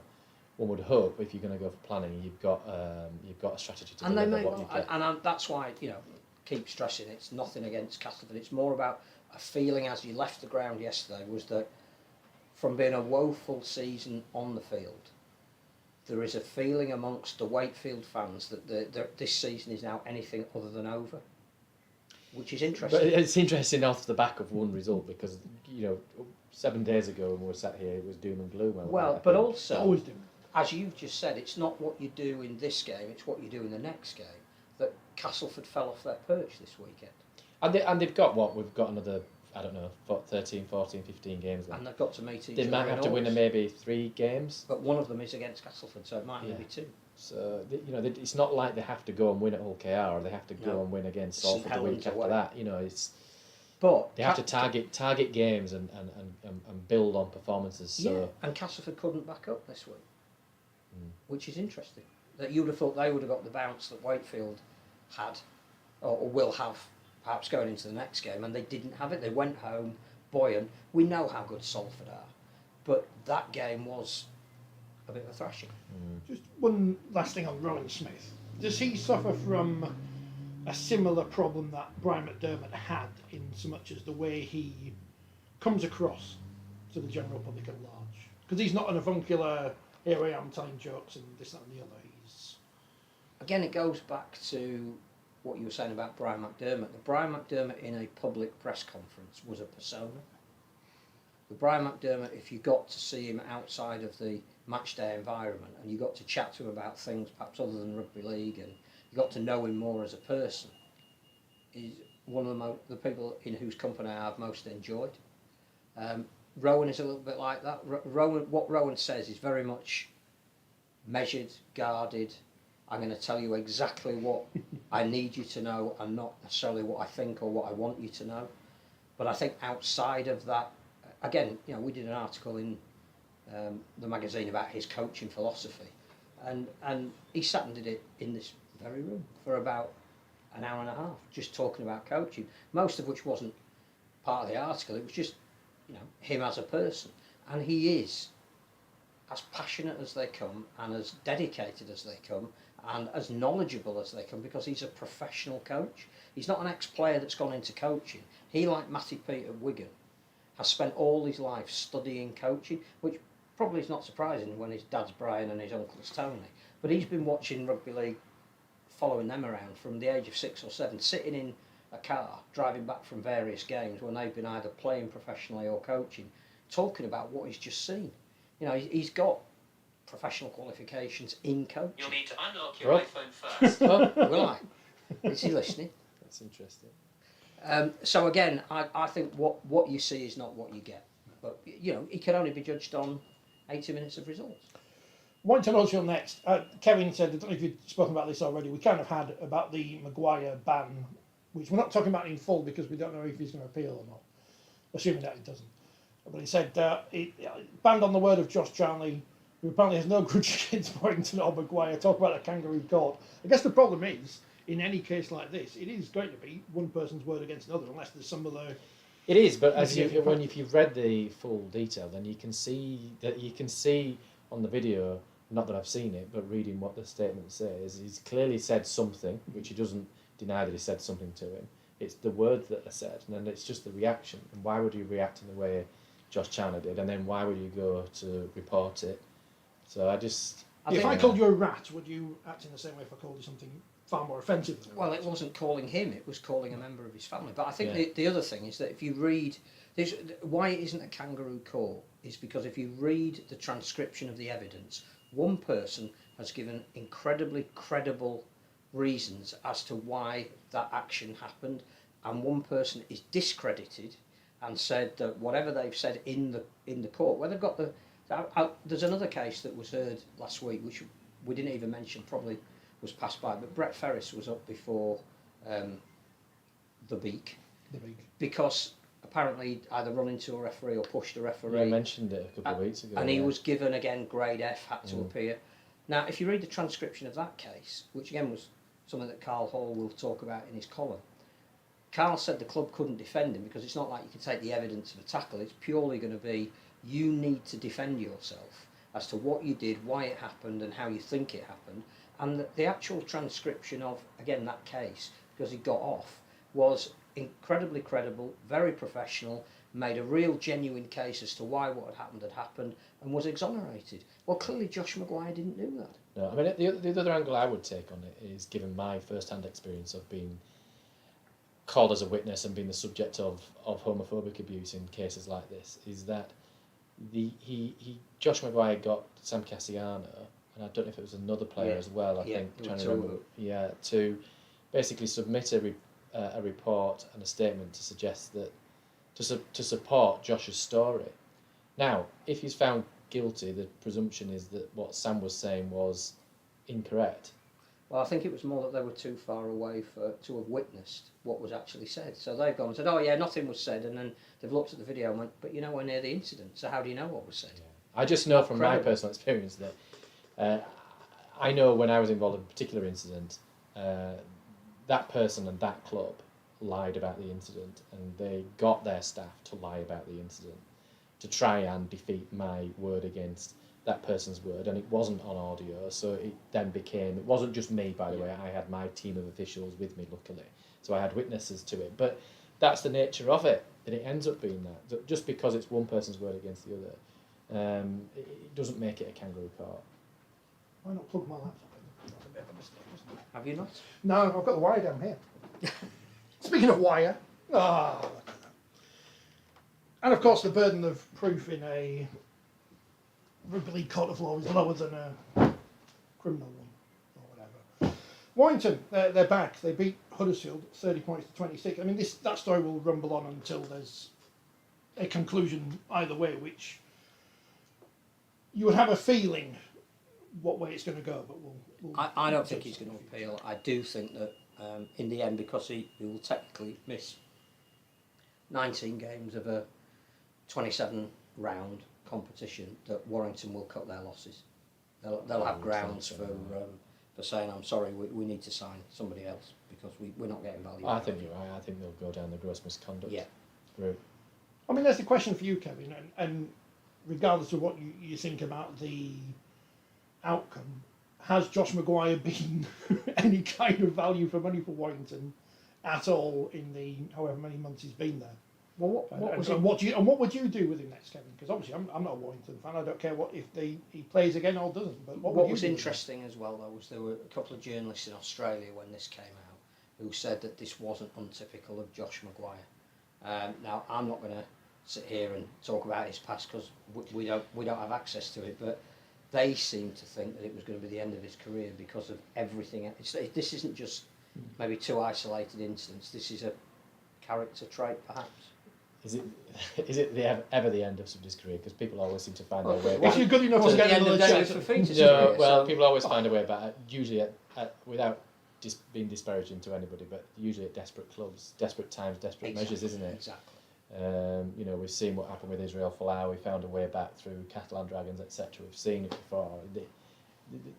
one would hope if you're going to go for planning, you've got a strategy to deliver what you get. And that's why keep stressing it's nothing against Castleford. It's more about a feeling as you left the ground yesterday was that from being a woeful season on the field, there is a feeling amongst the Wakefield fans that this season is now anything other than over, which is interesting. But it's interesting off the back of one result because 7 days ago when we were sat here, it was doom and gloom. But also, always doom. As you've just said, it's not what you do in this game; it's what you do in the next game. That Castleford fell off their perch this weekend, and they've got what we've got another. I don't know, 13, 14, 15 games left. And they've got to meet each other. They might have to win maybe 3 games. But one of them is against Castleford, so it might only be 2. So, it's not like they have to go and win at Hull KR or they have to go and win against Salford the week after that. They have to target games and build on performances. So. And Castleford couldn't back up this week, which is interesting. That you would have thought they would have got the bounce that Wakefield had, or will have, perhaps going into the next game, and they didn't have it. They went home buoyant. We know how good Salford are, but that game was a bit of a thrashing. Just one last thing on Rowan Smith. Does he suffer from a similar problem that Brian McDermott had, in so much as the way he comes across to the general public at large? Because he's not an avuncular, here I am telling jokes and this, that and the other. Again, it goes back to what you were saying about Brian McDermott. The Brian McDermott in a public press conference was a persona. The Brian McDermott, if you got to see him outside of the match day environment and you got to chat to him about things perhaps other than rugby league and you got to know him more as a person, is one of the people in whose company I've most enjoyed. Rowan is a little bit like that. What Rowan says is very much measured, guarded. I'm going to tell you exactly what I need you to know and not necessarily what I think or what I want you to know. But I think outside of that, again, we did an article in the magazine about his coaching philosophy, and he sat and did it in this very room for about an hour and a half, just talking about coaching, most of which wasn't part of the article. It was just, him as a person. And he is as passionate as they come and as dedicated as they come and as knowledgeable as they come, because he's a professional coach. He's not an ex-player that's gone into coaching. He, like Matty Peat at Wigan, has spent all his life studying coaching, which probably is not surprising when his dad's Brian and his uncle's Tony. But he's been watching rugby league following them around from the age of 6 or 7, sitting in a car, driving back from various games when they've been either playing professionally or coaching, talking about what he's just seen. You know, he's got professional qualifications in coaching. You'll need to unlock your iPhone first. Will I? Is he listening? That's interesting. So again, I think what you see is not what you get. But, you know, it can only be judged on 80 minutes of results. Warrington Huddersfield next. Kevin said, I don't know if you've spoken about this already, we kind of had about the Maguire ban, which we're not talking about in full because we don't know if he's going to appeal or not, assuming that he doesn't. But he said, banned on the word of Josh Charnley, who apparently has no grudge against Warrington or Maguire, talk about a kangaroo court. I guess the problem is, in any case like this, it is going to be one person's word against another, unless there's some other... It is, but if you've read the full detail, then you can see on the video, not that I've seen it, but reading what the statement says, he's clearly said something, which he doesn't deny that he said something to him. It's the words that are said, and then it's just the reaction. And why would you react in the way Josh Chandler did? And then why would you go to report it? So if I called you a rat, would you act in the same way if I called you something far more offensive than a rat? Well, it wasn't calling him, it was calling a member of his family. But I think the other thing is that if you read... why it isn't a kangaroo court is because if you read the transcription of the evidence, one person has given incredibly credible reasons as to why that action happened, and one person is discredited and said that whatever they've said in the court, where they've got there's another case that was heard last week, which we didn't even mention, probably was passed by, but Brett Ferris was up before the Beak. Because apparently either run into a referee or pushed a referee. You mentioned it a couple of weeks ago. And he was given, again, grade F, had to appear. Now, if you read the transcription of that case, which again was something that Carl Hall will talk about in his column, Carl said the club couldn't defend him because it's not like you can take the evidence of a tackle. It's purely going to be you need to defend yourself as to what you did, why it happened, and how you think it happened. And the actual transcription of, again, that case, because he got off, was incredibly credible, very professional, made a real genuine case as to why what had happened, and was exonerated. Well, clearly Josh Maguire didn't do that. No, I mean, the other angle I would take on it is, given my first-hand experience of being called as a witness and being the subject of homophobic abuse in cases like this, is that Josh Maguire got Sam Cassiano, and I don't know if it was another player as well, I think, trying to remember, to basically submit a report and a statement to suggest that, to support Josh's story. Now, if he's found guilty, the presumption is that what Sam was saying was incorrect. Well, I think it was more that they were too far away to have witnessed what was actually said. So they've gone and said, oh yeah, nothing was said, and then they've looked at the video and went, but you know, we're near the incident, so how do you know what was said? Yeah. I just know from my personal experience that I know when I was involved in a particular incident, that person and that club lied about the incident, and they got their staff to lie about the incident to try and defeat my word against that person's word, and it wasn't on audio, so it then became, it wasn't just me, by the way, I had my team of officials with me, luckily, so I had witnesses to it, but that's the nature of it, and it ends up being that just because it's one person's word against the other, it doesn't make it a kangaroo court. Why not plug my laptop in? That's a bit of a mistake, wasn't it? Have you not? No, I've got the wire down here. Speaking of wire, look at that. And of course the burden of proof in a rugby league court of law is lower than a criminal one, or whatever. Warrington, they're back. They beat Huddersfield 30 points to 26. I mean, that story will rumble on until there's a conclusion either way, which you would have a feeling what way it's going to go, but I don't think he's going to appeal. I do think that in the end, because he will technically miss 19 games of a 27 round competition, that Warrington will cut their losses. They'll have grounds for saying, I'm sorry, we need to sign somebody else because we're not getting value. I think you're right. I think they'll go down the gross misconduct route. I mean, there's a question for you, Kevin, and regardless of what you think about the outcome, has Josh Maguire been any kind of value for money for Warrington at all in the however many months he's been there? Well, what was it? What would you do with him next, Kevin? Because obviously I'm not a Warrington fan. I don't care what if he plays again or doesn't. But What would you was do with him? interesting as well, though, was there were a couple of journalists in Australia when this came out who said that this wasn't untypical of Josh Maguire. Now, I'm not going to sit here and talk about his past because we don't have access to it, but they seem to think that it was going to be the end of his career because of everything. This isn't just maybe two isolated incidents. This is a character trait, perhaps. Is it ever the end of somebody's career? Because people always seem to find their way If back. you're good enough to Wasn't get the end another of David chance. Fafita's No, career, well, so- people always find a way back. Usually, without being disparaging to anybody, but usually at desperate clubs, desperate times, desperate measures, isn't it? Exactly. We've seen what happened with Israel Folau. We found a way back through Catalan Dragons, etc. We've seen it before.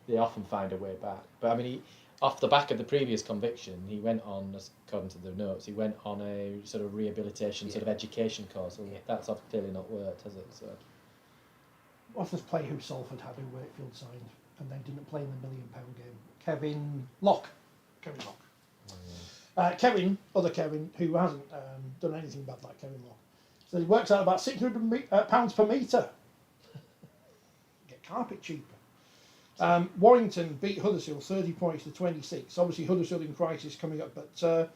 They often find a way back. But I mean, off the back of the previous conviction, he went on, according to the notes, he went on a sort of rehabilitation, sort of education course. So that's clearly not worked, has it? So. What's this player who Salford had who Wakefield signed and then didn't play in the £1 million game? Kevin Locke. Kevin, other Kevin, who hasn't done anything bad like Kevin Locke. So he works out about £600 per metre. Get carpet cheaper. Warrington beat Huddersfield 30 points to 26. Obviously Huddersfield in crisis coming up, but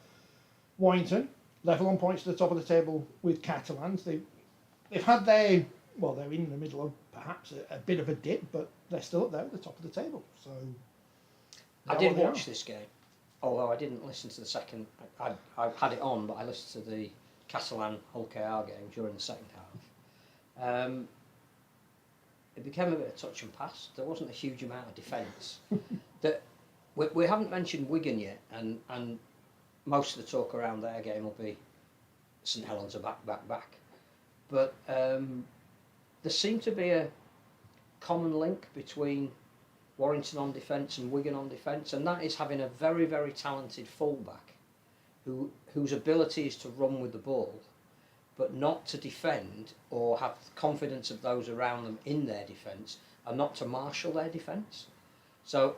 Warrington level on points to the top of the table with Catalans. They've had they're in the middle of perhaps a bit of a dip, but they're still up there at the top of the table. So I did watch this game, although I didn't listen to the second. I had it on, but I listened to the Catalan Hull KR game during the second half. It became a bit of touch and pass. There wasn't a huge amount of defence. That we haven't mentioned Wigan yet, and most of the talk around their game will be St Helens are back. But there seemed to be a common link between Warrington on defence and Wigan on defence, and that is having a very, very talented fullback whose ability is to run with the ball, but not to defend or have confidence of those around them in their defence, and not to marshal their defence. So,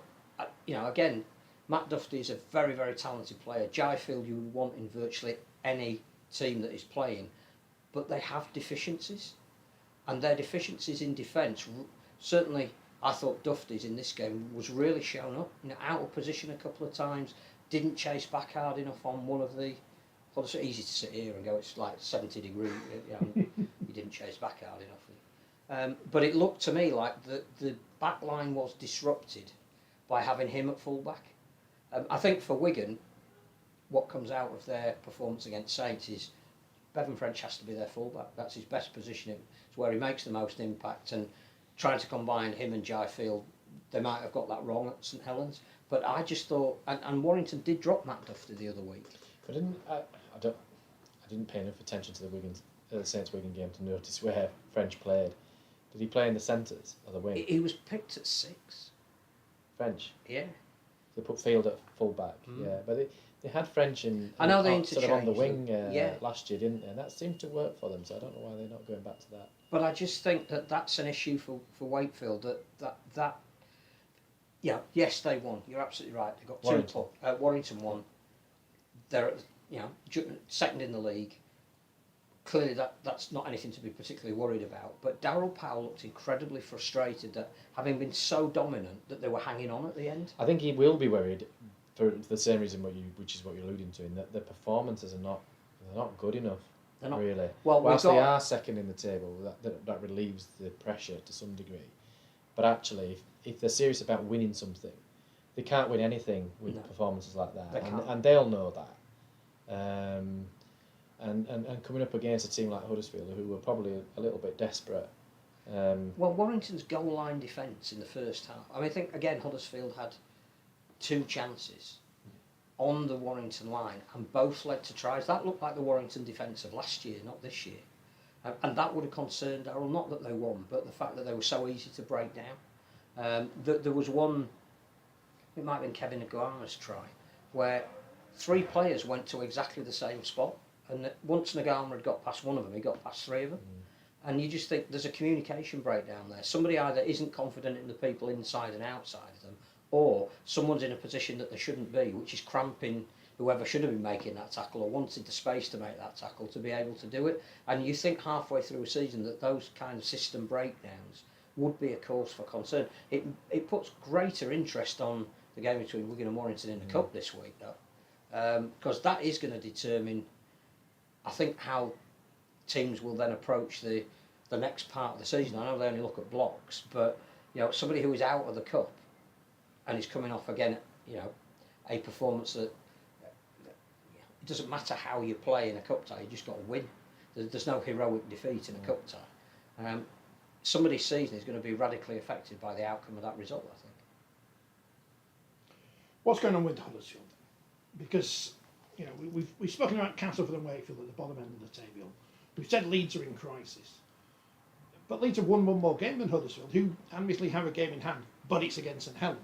again, Matt Duffy is a very, very talented player. Jaifield you would want in virtually any team that is playing, but they have deficiencies, and their deficiencies in defence, certainly I thought Duffy's in this game was really shown up, out of position a couple of times, didn't chase back hard enough on one of the. Well, it's easy to sit here and go, it's like 70 degrees, he didn't chase back hard enough. But it looked to me like the back line was disrupted by having him at full-back. I think for Wigan, what comes out of their performance against Saints is Bevan French has to be their full-back. That's his best position. It's where he makes the most impact, and trying to combine him and Jaifield, they might have got that wrong at St Helens. But I just thought, and Warrington did drop Matt Duffy the other week. I didn't pay enough attention to the Saints Wigan game to notice where French played. Did he play in the centres or the wing? He was picked at 6. French. Yeah. They put Field at full back. Yeah, but they had French I know they sort of on the wing yeah. last year, didn't they? And that seemed to work for them. So I don't know why they're not going back to that. But I just think that that's an issue for Wakefield. That yeah, yes, they won. You're absolutely right. They got Warrington. Warrington won. They're second in the league. Clearly, that's not anything to be particularly worried about. But Darryl Powell looked incredibly frustrated that, having been so dominant, that they were hanging on at the end. I think he will be worried for the same reason which is what you're alluding to, in that the performances are not good enough. They're not really. well. Whilst they are second in the table, that relieves the pressure to some degree. But actually, if they're serious about winning something, they can't win anything with performances like that, and they'll know that. And coming up against a team like Huddersfield, who were probably a little bit desperate. Well, Warrington's goal line defence in the first half. I mean, I think again Huddersfield had 2 chances on the Warrington line, and both led to tries. That looked like the Warrington defence of last year, not this year. And that would have concerned Darryl, not that they won, but the fact that they were so easy to break down. There was one, it might have been Kevin Aguama's try, where 3 players went to exactly the same spot, and once Nagama had got past one of them, he got past 3 of them. And you just think there's a communication breakdown there. Somebody either isn't confident in the people inside and outside of them, or someone's in a position that they shouldn't be, which is cramping whoever should have been making that tackle or wanted the space to make that tackle to be able to do it. And you think halfway through a season that those kind of system breakdowns would be a cause for concern. It puts greater interest on the game between Wigan and Warrington in the Cup this week, though, because that is going to determine, I think, how teams will then approach the next part of the season. I know they only look at blocks, but somebody who is out of the Cup and is coming off again, a performance that it doesn't matter how you play in a cup tie, you just got to win. There's no heroic defeat in a cup tie. Somebody's season is going to be radically affected by the outcome of that result, I think. What's going on with Huddersfield? Because we've spoken about Castleford and Wakefield at the bottom end of the table. We've said Leeds are in crisis, but Leeds have won one more game than Huddersfield, who admittedly have a game in hand, but it's against St Helens.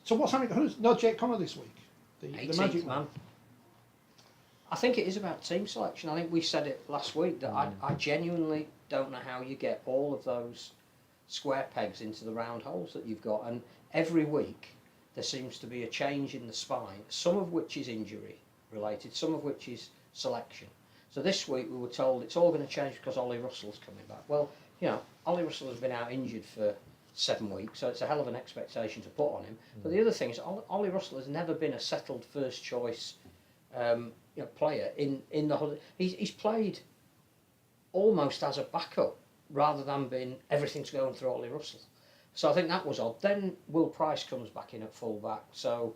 So what's happening to Huddersfield? No Jake Connor this week, the magic man. I think it is about team selection. I think we said it last week that I genuinely don't know how you get all of those square pegs into the round holes that you've got, and every week there seems to be a change in the spine, some of which is injury related, some of which is selection. So this week we were told it's all going to change because Ollie Russell's coming back. Well, Ollie Russell has been out injured for 7 weeks, so it's a hell of an expectation to put on him. But the other thing is Ollie Russell has never been a settled first choice player in the. He's played almost as a backup rather than being everything's going through Ollie Russell. So I think that was odd. Then Will Price comes back in at full back, so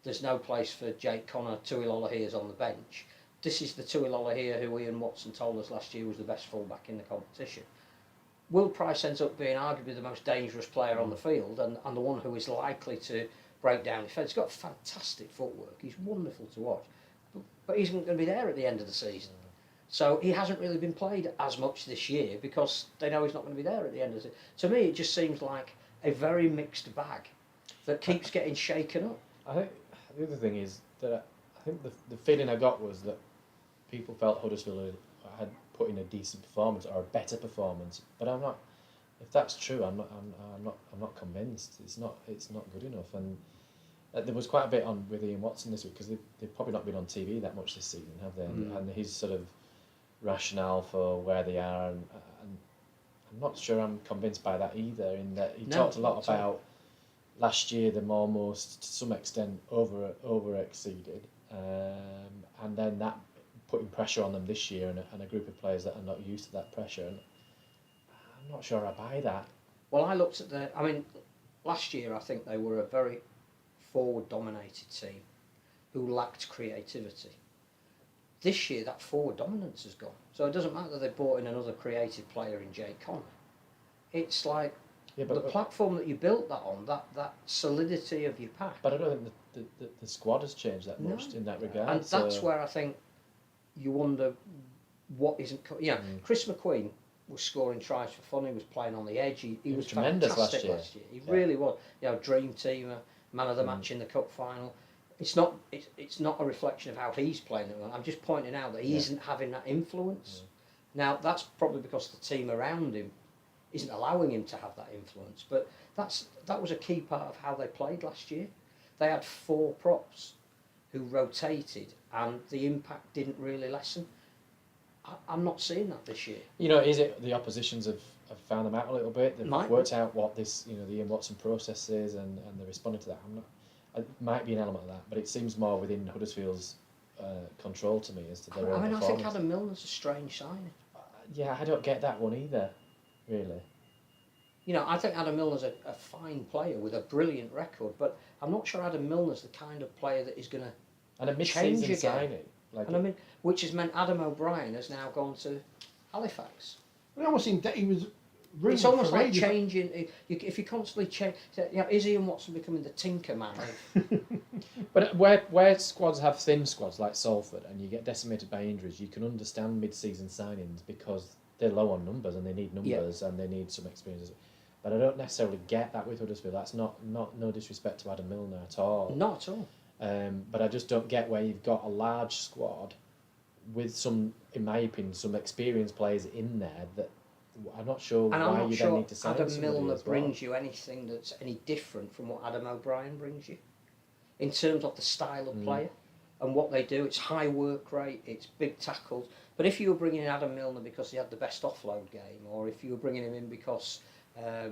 there's no place for Jake Connor. Tui Lolohea is on the bench. This is the Tui Lolohea who Ian Watson told us last year was the best full back in the competition. Will Price ends up being arguably the most dangerous player on the field and the one who is likely to break down defence. He's got fantastic footwork. He's wonderful to watch. But he's not going to be there at the end of the season. So he hasn't really been played as much this year because they know he's not going to be there at the end of the season. To me, it just seems like a very mixed bag that keeps getting shaken up. I think the other thing is that I think the feeling I got was that people felt Huddersfield had put in a decent performance or a better performance, but I'm not. If that's true, I'm not convinced. It's not good enough. And there was quite a bit on with Ian Watson this week because they've probably not been on TV that much this season, have they? And his sort of rationale for where they are, and I'm not sure I'm convinced by that either. In that he talked a lot about last year them almost to some extent over exceeded, and then that putting pressure on them this year and a group of players that are not used to that pressure. And I'm not sure I buy that. Well, I looked at last year I think they were a very forward-dominated team who lacked creativity. This year that forward dominance has gone. So it doesn't matter that they brought in another creative player in Jake Connor. It's like the platform that you built that on, that solidity of your pack. But I don't think the squad has changed that much in that regard. And that's where I think you wonder what isn't... Chris McQueen was scoring tries for fun. He was playing on the edge. He was tremendous fantastic last year. He really was. Dream teamer, man of the match in the cup final. It's not a reflection of how he's playing at the moment. I'm just pointing out that he isn't having that influence. Now, that's probably because the team around him isn't allowing him to have that influence. But that was a key part of how they played last year. They had 4 props who rotated and the impact didn't really lessen. I'm not seeing that this year. Is it the oppositions have found them out a little bit? They've worked out what this, the Ian Watson process is and they're responding to that. It might be an element of that, but it seems more within Huddersfield's control to me as to their own performance. I think Adam Milner's a strange signing. I don't get that one either, really. I think Adam Milner's a fine player with a brilliant record, but I'm not sure Adam Milner's the kind of player that is going to and a mid-season signing. Which has meant Adam O'Brien has now gone to Halifax. It almost seemed that he was... It's almost like changing. If you constantly change, is Ian Watson becoming the Tinker Man? But where squads have thin squads like Salford and you get decimated by injuries, you can understand mid-season signings because they're low on numbers and they need numbers and they need some experience. But I don't necessarily get that with Huddersfield. That's no disrespect to Adam Milner at all. Not at all. But I just don't get where you've got a large squad with some, in my opinion, some experienced players in there that I'm not sure why you then need to sign Adam Milner as well. brings you anything that's any different from what Adam O'Brien brings you. in terms of the style of player and what they do. It's high work rate, it's big tackles. But if you were bringing in Adam Milner because he had the best offload game, or if you were bringing him in because, I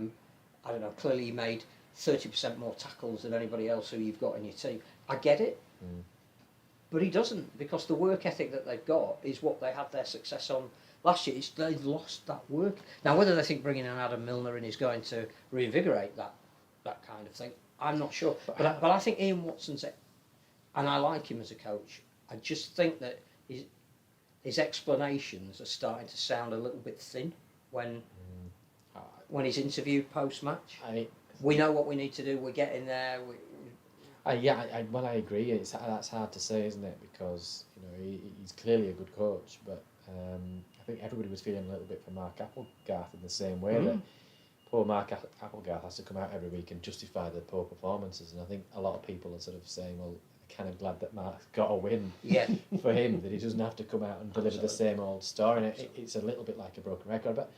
don't know, clearly he made 30% more tackles than anybody else who you've got in your team, I get it. But he doesn't, because the work ethic that they've got is what they had their success on last year. They've lost that work. Now, whether they think bringing in Adam Milner in is going to reinvigorate that kind of thing, I'm not sure. But I think Ian Watson's, and I like him as a coach, I just think that his explanations are starting to sound a little bit thin when he's interviewed post-match. We know what we need to do, we're getting there. I agree. That's hard to say, isn't it? Because he's clearly a good coach, but I think everybody was feeling a little bit for Mark Applegarth in the same way that poor Mark Applegarth has to come out every week and justify the poor performances, and I think a lot of people are sort of saying, well, kind of glad that Mark's got a win for him, that he doesn't have to come out and deliver the same old story. And it's a little bit like a broken record. But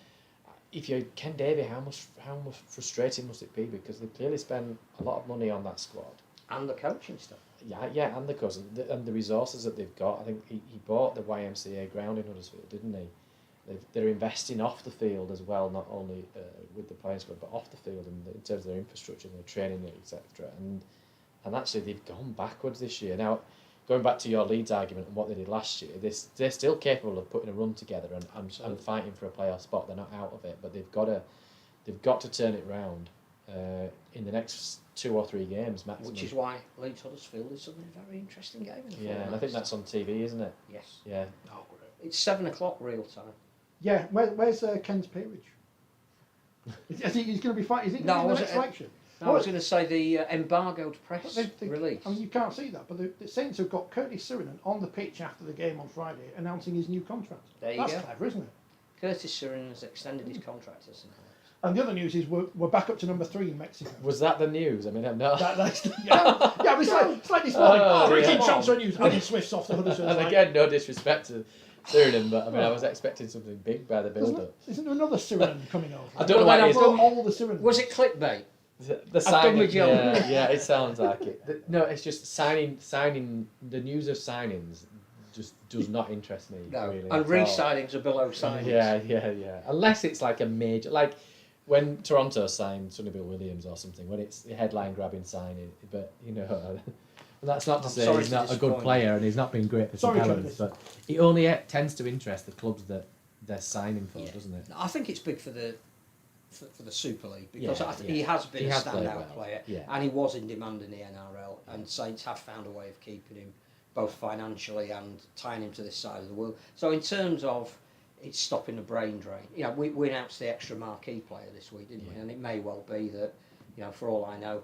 if you're Ken Davey, how much frustrating must it be? Because they clearly spent a lot of money on that squad. And the coaching stuff. Yeah, and the coaching and the resources that they've got. I think he bought the YMCA ground in Huddersfield, didn't he? They're investing off the field as well, not only with the playing squad, but off the field in terms of their infrastructure, their training, etc. And actually, they've gone backwards this year. Now, going back to your Leeds argument and what they did last year, they're still capable of putting a run together and fighting for a playoff spot. They're not out of it, but they've got to turn it round in the next 2 or 3 games maximum. Which is why Leeds Huddersfield is suddenly a very interesting game. And I think that's on TV, isn't it? Yes. Yeah. Oh, great. It's 7 o'clock real time. Yeah, where's Ken's peerage? Is he going to be fighting? Is he going to be in the next election? No, I was going to say the embargoed press release. I mean, you can't see that, but the Saints have got Curtis Sirinen on the pitch after the game on Friday announcing his new contract. That's clever, isn't it? Curtis Sirinen has extended his contract, hasn't he? And the other news is we're back up to number 3 in Mexico. Was that the news? I mean, I'm not. Yeah, but it's like this morning. Breaking transfer news. Adam Swift's off the Huddersfield. And again, no disrespect to Sirinen, but I mean, I was expecting something big by the build-up. Isn't there another Sirinen coming over? I don't know why I've got all the Sirenens. Was it clickbait? The signing, job. yeah, it sounds like it. No, it's just signing. The news of signings just does not interest me. No, really, and re-signings are below signings. Yeah. Unless it's like a major, like when Toronto signed Sonny Bill Williams or something, when it's the headline-grabbing signing. But that's not to say he's not a good player and he's not been great for St Helens, but it only tends to interest the clubs that they're signing for, doesn't it? I think it's big for the Super League because he has been a standout player and he was in demand in the NRL, and Saints have found a way of keeping him both financially and tying him to this side of the world. So in terms of it's stopping the brain drain, we announced the extra marquee player this week, didn't we? And it may well be that, for all I know,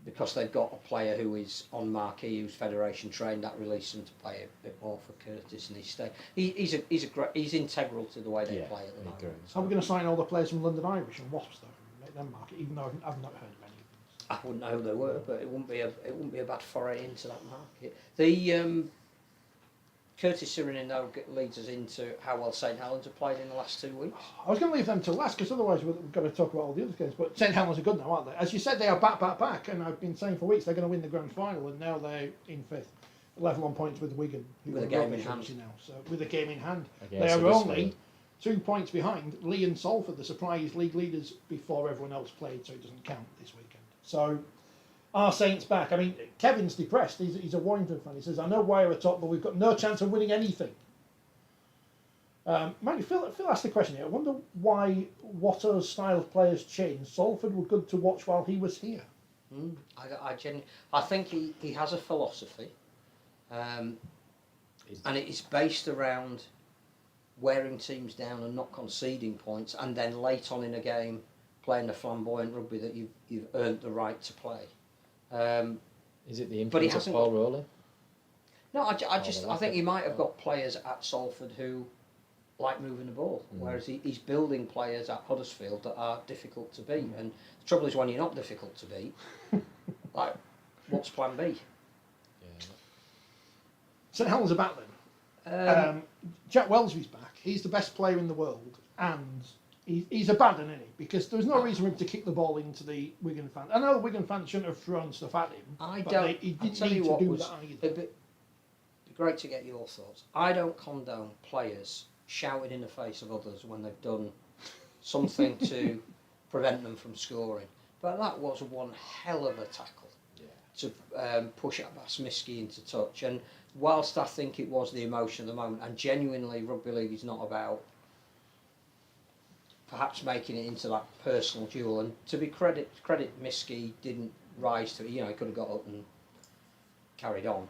because they've got a player who is on marquee, who's federation trained, that released them to pay a bit more for Curtis, and he's integral to the way they play at the moment. So we're going to sign all the players from London Irish and Wasps though, and make them market, even though I've not heard of any of them. I wouldn't know who they were, but it wouldn't be a bad foray into that market. The Curtis Sirinen though leads us into how well St Helens have played in the last 2 weeks. I was going to leave them to last because otherwise we've got to talk about all the other games. But St Helens are good now, aren't they? As you said, they are back, and I've been saying for weeks they're going to win the grand final, and now they're in 5th, level on points with Wigan, with a game in hand. Now, so with a game in hand, Against they are only 2 points behind Lee and Salford, the surprise league leaders, before everyone else played, so it doesn't count this weekend. So. Are Saints back? I mean, Kevin's depressed. He's a Warrington fan. He says, I know why we're top, but we've got no chance of winning anything. Phil asked the question here. I wonder why Watto's style of players changed. Salford were good to watch while he was here. I think he has a philosophy, and it's based around wearing teams down and not conceding points, and then late on in a game playing the flamboyant rugby that you've earned the right to play. Is it the influence of Paul Rowley? No, I think he might have got players at Salford who like moving the ball, whereas he's building players at Huddersfield that are difficult to beat. And the trouble is when you're not difficult to beat, like, what's plan B? St Helens are back then. Jack Welsby's back. He's the best player in the world, and he's a bad one, isn't he? Because there's no reason for him to kick the ball into the Wigan fans. I know the Wigan fans shouldn't have thrown stuff at him. I but don't. He I'll didn't tell need you to what do was that it'd either. be great to get your thoughts. I don't condone players shouting in the face of others when they've done something to prevent them from scoring. But that was one hell of a tackle to push Abasmiski into touch. And whilst I think it was the emotion of the moment, and genuinely rugby league is not about perhaps making it into that personal duel. And to be credit Miski didn't rise to it. You know, he could have got up and carried on.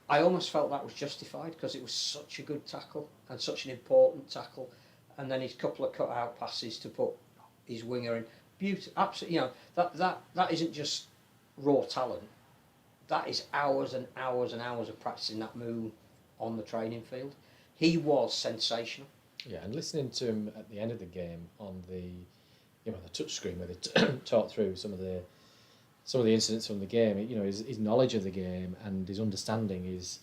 I almost felt that was justified because it was such a good tackle and such an important tackle. And then his couple of cut-out passes to put his winger in. Beauty, absolutely. You know, that isn't just raw talent. That is hours and hours and hours of practicing that move on the training field. He was sensational. Yeah, and listening to him at the end of the game on the touch screen where they talked through some of the incidents from the game. You know, his knowledge of the game and his understanding is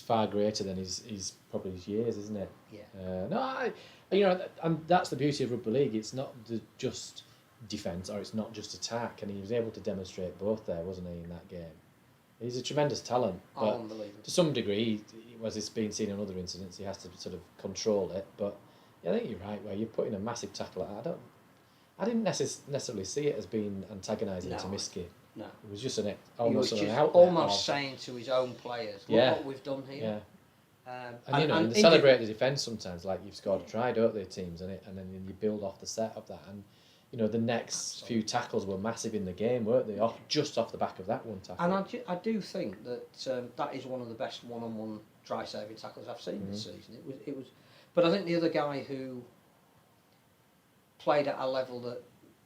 far greater than his probably his years, isn't it? Yeah. And that's the beauty of rugby league. It's not just defence or it's not just attack, and he was able to demonstrate both there, wasn't he, in that game? He's a tremendous talent, but to some degree, as it's been seen in other incidents, he has to sort of control it. But yeah, I think you're right. Where you're putting a massive tackle at, I didn't necessarily see it as being antagonising to Miski. No, it was just almost saying to his own players, "Look what we've done here." Yeah. And they celebrate the defence sometimes, like you've scored a try, don't they, teams, and then you build off the set of that. And you know, the next few tackles were massive in the game, weren't they? Just off the back of that one tackle. And I do think that that is one of the best one-on-one try-saving tackles I've seen this season. It was, but I think the other guy who played at a level that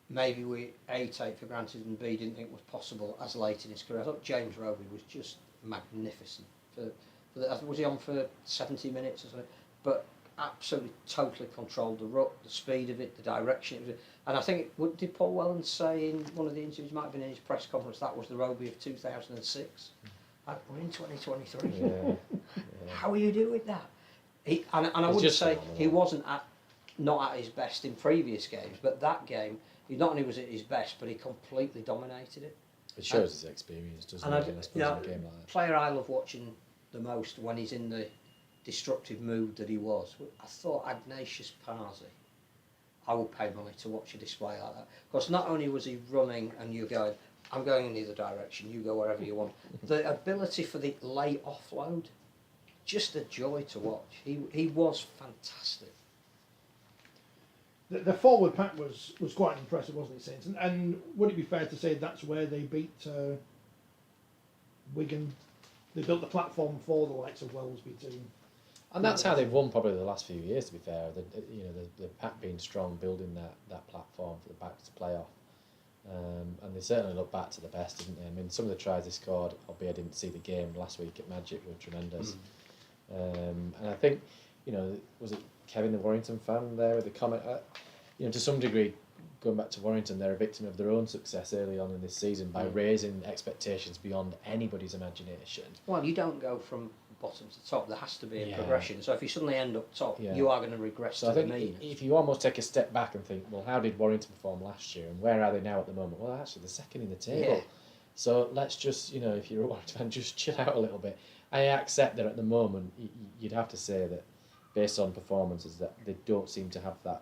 maybe we A, take for granted, and B, didn't think was possible as late in his career. I thought James Roby was just magnificent. Was he on for 70 minutes or something? But absolutely, totally controlled the ruck, the speed of it, the direction. And I think, did Paul Whelan say in one of the interviews, might have been in his press conference, that was the Roby of 2006? We're in 2023. Yeah. How are you doing that? I wouldn't say he wasn't not at his best in previous games, but that game, he not only was at his best, but he completely dominated it. It shows his experience, doesn't it? I suppose, in a game like that. Player I love watching the most when he's in the destructive mood that he was. I thought Ignatius Parsi. I would pay money to watch a display like that, because not only was he running and you're going, I'm going in either direction, you go wherever you want. The ability for the late offload, just a joy to watch. He was fantastic. The forward pack was quite impressive, wasn't it, Saints? And would it be fair to say that's where they beat Wigan? They built the platform for the likes of Wellesby too. And that's how they've won probably the last few years, to be fair. The pack being strong, building that platform for the backs to play off. And they certainly look back to the best, didn't they? I mean, some of the tries they scored, albeit I didn't see the game last week at Magic, were tremendous. And I think, was it Kevin, the Warrington fan there with the comment? To some degree, going back to Warrington, they're a victim of their own success early on in this season by raising expectations beyond anybody's imagination. Well, you don't go from bottom to top. There has to be a progression. So if you suddenly end up top, you are going to regress to the mean. If you almost take a step back and think, well, how did Warrington perform last year and where are they now at the moment? Well, actually, they're second in the table. Yeah. So let's just, if you're a Warrington fan, just chill out a little bit. I accept that at the moment, you'd have to say that based on performances, that they don't seem to have that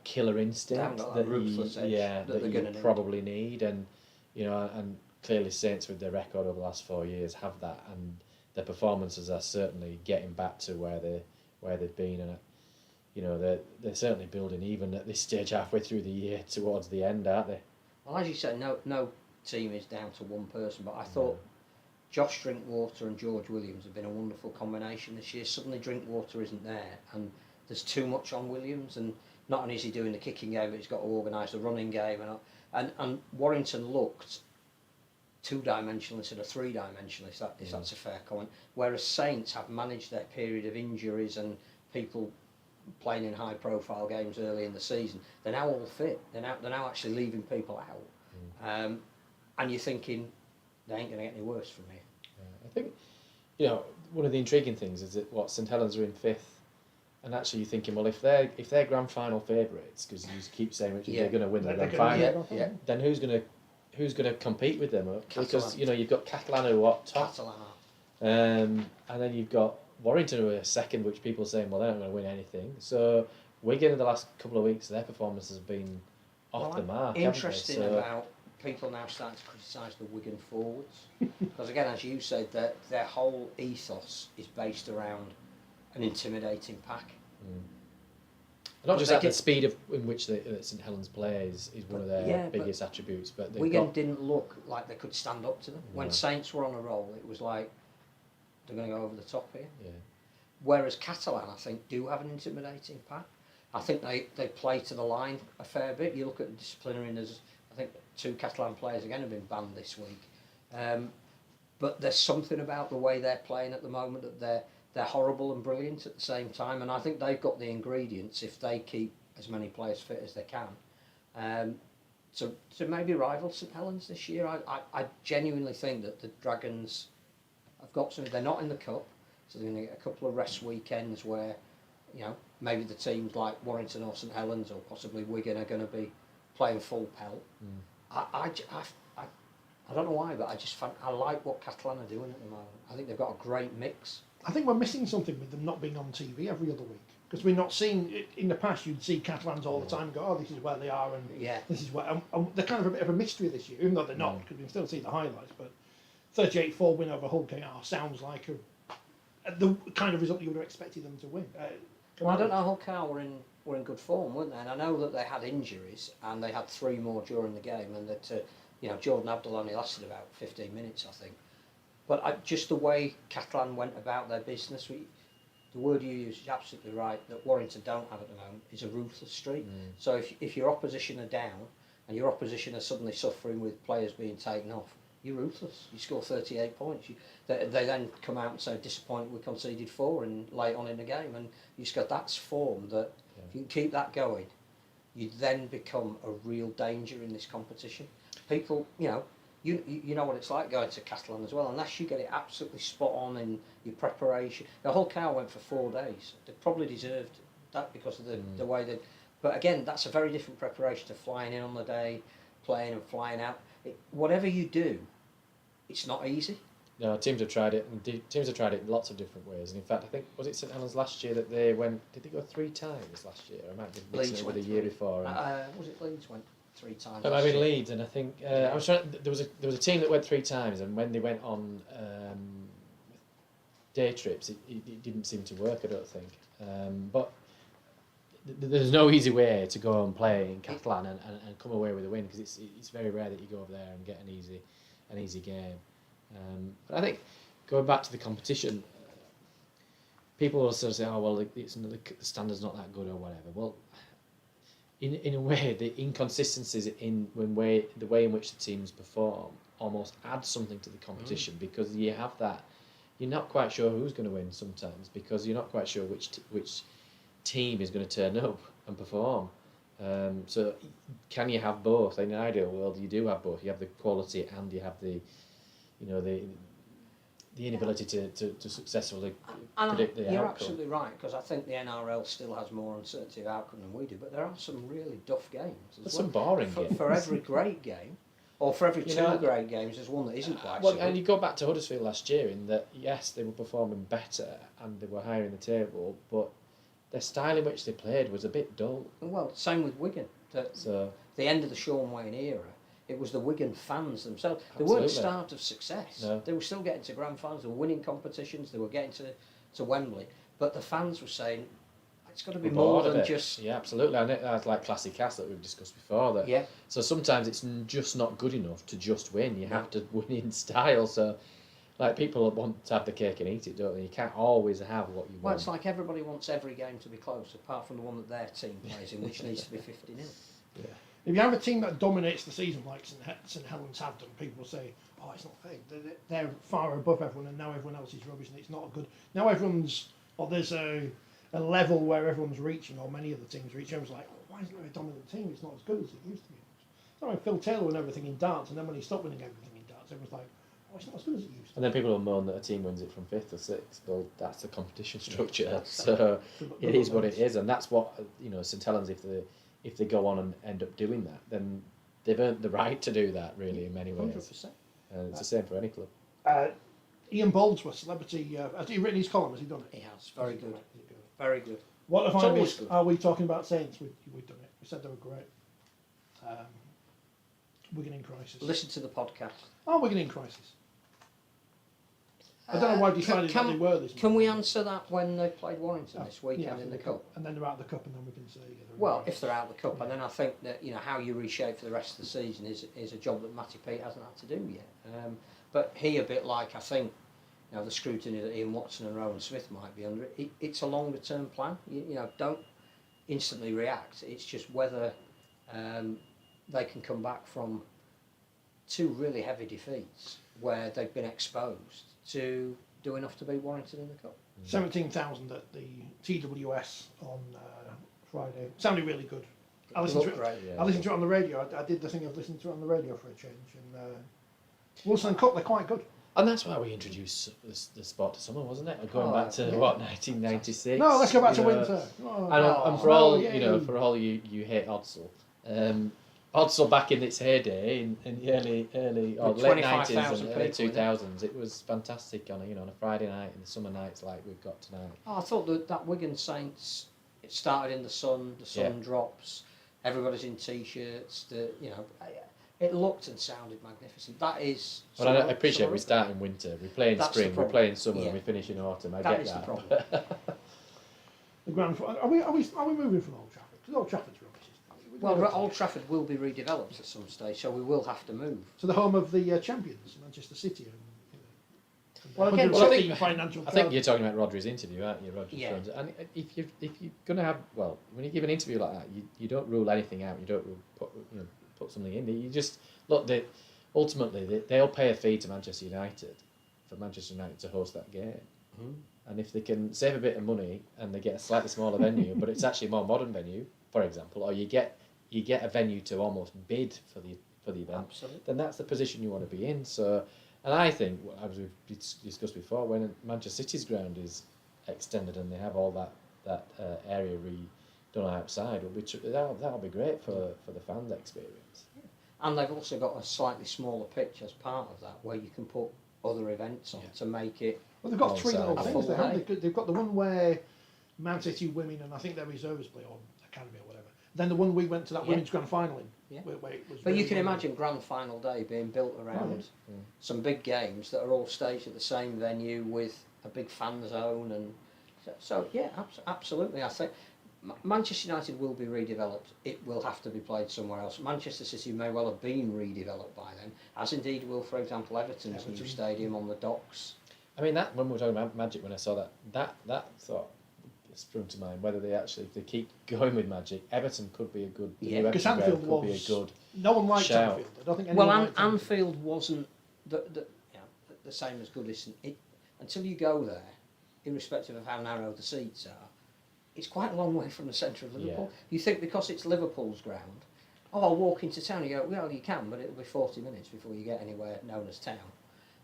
killer instinct that ruthless edge that you probably need. And and clearly Saints with their record over the last 4 years have that, and their performances are certainly getting back to where they've been, and they're certainly building even at this stage halfway through the year towards the end, aren't they? Well, as you said, no team is down to one person, but I thought Josh Drinkwater and George Williams have been a wonderful combination this year. Suddenly Drinkwater isn't there, and there's too much on Williams, and not only is he doing the kicking game, but he's got to organise the running game, and Warrington looked two-dimensional instead of three-dimensional, if that's a fair comment. Whereas Saints have managed their period of injuries and people playing in high-profile games early in the season. They're now all fit. They're now actually leaving people out, and you're thinking they ain't going to get any worse from here. I think one of the intriguing things is that St Helens are in 5th And actually, you're thinking, well, if they're grand final favourites, because you just keep saying which they're going to win the grand final, then who's going to compete with them? Because you've got Catalan who are top, and then you've got Warrington who are second, which people are saying, well, they're not going to win anything. So Wigan in the last couple of weeks, their performances have been off the mark. Interesting about people now starting to criticise the Wigan forwards, because again, as you said, their whole ethos is based around an intimidating pack. Not just that, the speed in which St Helens plays is one of their biggest attributes. But Wigan didn't look like they could stand up to them. No. When Saints were on a roll, it was like, they're going to go over the top here. Yeah. Whereas Catalan, I think, do have an intimidating pack. I think they play to the line a fair bit. You look at the disciplinary, and there's, I think, 2 Catalan players again have been banned this week. But there's something about the way they're playing at the moment that they're horrible and brilliant at the same time, and I think they've got the ingredients, if they keep as many players fit as they can, to maybe rival St Helens this year. I genuinely think that the Dragons have got something. They're not in the cup, so they're going to get a couple of rest weekends where, maybe the teams like Warrington or St Helens or possibly Wigan are going to be playing full pelt. I don't know why, but I like what Catalan are doing at the moment. I think they've got a great mix. I think we're missing something with them not being on TV every other week, because we're not seeing it. In the past, you'd see Catalans all the time and go, oh, this is where they are, and this is where, and they're kind of a bit of a mystery this year, even though they're not, because we can still see the highlights. But 38-4 win over Hull KR sounds like the kind of result you would have expected them to win. Well, I don't know. Hull KR were in good form, weren't they? And I know that they had injuries, and they had 3 more during the game, and that Jordan Abdul only lasted about 15 minutes, I think. But just the way Catalan went about their business, the word you use is absolutely right, that Warrington don't have at the moment, is a ruthless streak. So if your opposition are down, and your opposition are suddenly suffering with players being taken off, you're ruthless. You score 38 points. They then come out and say, disappointed we conceded 4 and late on in the game. And you just go, that's form that, if you can keep that going, you then become a real danger in this competition. People, you know what it's like going to Catalan as well, unless you get it absolutely spot on in your preparation. The whole cow went for 4 days. They probably deserved that because of the way they... But again, that's a very different preparation to flying in on the day, playing and flying out. Whatever you do, it's not easy. No, teams have tried it, and teams have tried it in lots of different ways. And in fact, I think, was it St Helens last year that they went... Did they go 3 times last year? I might be mixing it with the year before. Was it Leeds went 3 times? I mean Leeds, and I think I was trying. There was a team that went 3 times, and when they went on day trips, it didn't seem to work. I don't think. But there's no easy way to go and play in Catalan and come away with a win, because it's very rare that you go over there and get an easy game. But I think going back to the competition, people will sort of say, "Oh well, the standard's not that good or whatever." Well, in a way, the inconsistencies in the way in which the teams perform almost add something to the competition, because you have that. You're not quite sure who's going to win sometimes, because you're not quite sure which team is going to turn up and perform. So can you have both? In an ideal world, you do have both. You have the quality and you have the inability to successfully predict the outcome. You're absolutely right, because I think the NRL still has more uncertainty of outcome than we do, but there are some really duff games. There's some boring games. For every great game, or for every 2 great games, there's one that isn't quite so good. And you go back to Huddersfield last year, in that, yes, they were performing better and they were higher in the table, but their style in which they played was a bit dull. Well, same with Wigan. The end of the Sean Wayne era, it was the Wigan fans themselves. They weren't starved of success. No. They were still getting to grand finals, they were winning competitions, they were getting to Wembley. But the fans were saying, it's got to be more than just... Yeah, absolutely. And that's like classic cast that we've discussed before. So sometimes it's just not good enough to just win. You have to win in style. So like, people want to have the cake and eat it, don't they? You can't always have what you want. Well, it's like everybody wants every game to be close, apart from the one that their team plays in, which needs to be 50-0. Yeah. If you have a team that dominates the season like St Helens have done, people will say, oh, it's not fair. They're far above everyone, and now everyone else is rubbish, and it's not good. Now everyone's... Or there's a level where everyone's reaching, or many of the teams reach. Everyone's like, oh, why isn't there a dominant team? It's not as good as it used to be. So when Phil Taylor won everything in darts, and then when he stopped winning everything in darts, everyone's like, oh, it's not as good as it used to. And then people will moan that a team wins it from 5th or 6th. Well, that's the competition structure. So it is what it is, and that's what St Helens. If they go on and end up doing that, then they've earned the right to do that. Really, in many ways. 100%. And it's the same for any club. Ian Boldsworth, celebrity. Has he written his column? Has he done it? He has. Very good. Very good. What if It's I always missed? good. Are we talking about Saints? We've done it. We said they were great. Wigan in crisis. Listen to the podcast. Oh, Wigan in crisis. I don't know why I decided that they were this. Can we answer that when they played Warrington this weekend in the cup? And then they're out of the cup, and then we can say. Well, if they're out of the cup, and then I think that how you reshape for the rest of the season is a job that Matty Pete hasn't had to do yet. But he, a bit like I think, the scrutiny that Ian Watson and Rowan Smith might be under, it's a longer term plan. Don't instantly react. It's just whether they can come back from 2 really heavy defeats where they've been exposed to do enough to beat Warrington in the cup. 17,000 at the TWS on Friday. Sounded really good. I listened to it. Great, I listened to it on the radio. I did the thing of listening to it on the radio for a change. And Wilson and Cup, they're quite good. And that's why we introduced the sport to summer, wasn't it? Going back to 1996. No, let's go back to winter. And for all for all you hate Odsal, Odsal back in its heyday in the early or With late 90s 25,000 and early people, 2000s, it was fantastic on a Friday night and the summer nights like we've got tonight. I thought that Wigan Saints, it started in the sun drops, everybody's in t-shirts, it looked and sounded magnificent. That is. But I appreciate we start in winter, we play in spring, we play in summer, and we finish in autumn. I get that. That is the that. problem. The ground. Are we moving from Old Trafford? Because Old Trafford's rubbish. Well, Old Trafford will be redeveloped at some stage, so we will have to move. To the home of the champions, Manchester City. Well, again, I think you're talking about Rodri's interview, aren't you, Rodri's Yeah. friends? And if you're going to have, when you give an interview like that, you don't rule anything out. You don't put something in there. You just look. Ultimately, they'll pay a fee to Manchester United for Manchester United to host that game. Mm. And if they can save a bit of money and they get a slightly smaller venue, but it's actually a more modern venue, for example, or you get a venue to almost bid for the event, Absolutely. then that's the position you want to be in. So, and I think, as we've discussed before, when Manchester City's ground is extended and they have all that area redone outside, that'll be great for the fans' experience. And they've also got a slightly smaller pitch as part of that, where you can put other events on to make it. Well, they've got 3 little Alongside, things. yeah. They've got the one where Man City women and I think their reserves play, or academy or whatever. Then the one we went to that women's grand final in. Yeah. Where it was But you really can well. imagine grand final day being built around some big games that are all staged at the same venue with a big fan zone, and so yeah, absolutely. I think Manchester United will be redeveloped. It will have to be played somewhere else. Manchester City may well have been redeveloped by then, as indeed will, for example, Everton's new stadium on the docks. I mean, that when we were talking about Magic, when I saw that thought sprung to mind, whether if they keep going with Magic, Everton could be a good. Yeah, because Anfield could be a good. No one liked shout. Anfield. I don't think anyone Well, liked Anfield. Anfield wasn't the same as Goodison. Until you go there, irrespective of how narrow the seats are, it's quite a long way from the centre of Liverpool. Yeah. You think because it's Liverpool's ground, I'll walk into town. You go, well, you can, but it'll be 40 minutes before you get anywhere known as town.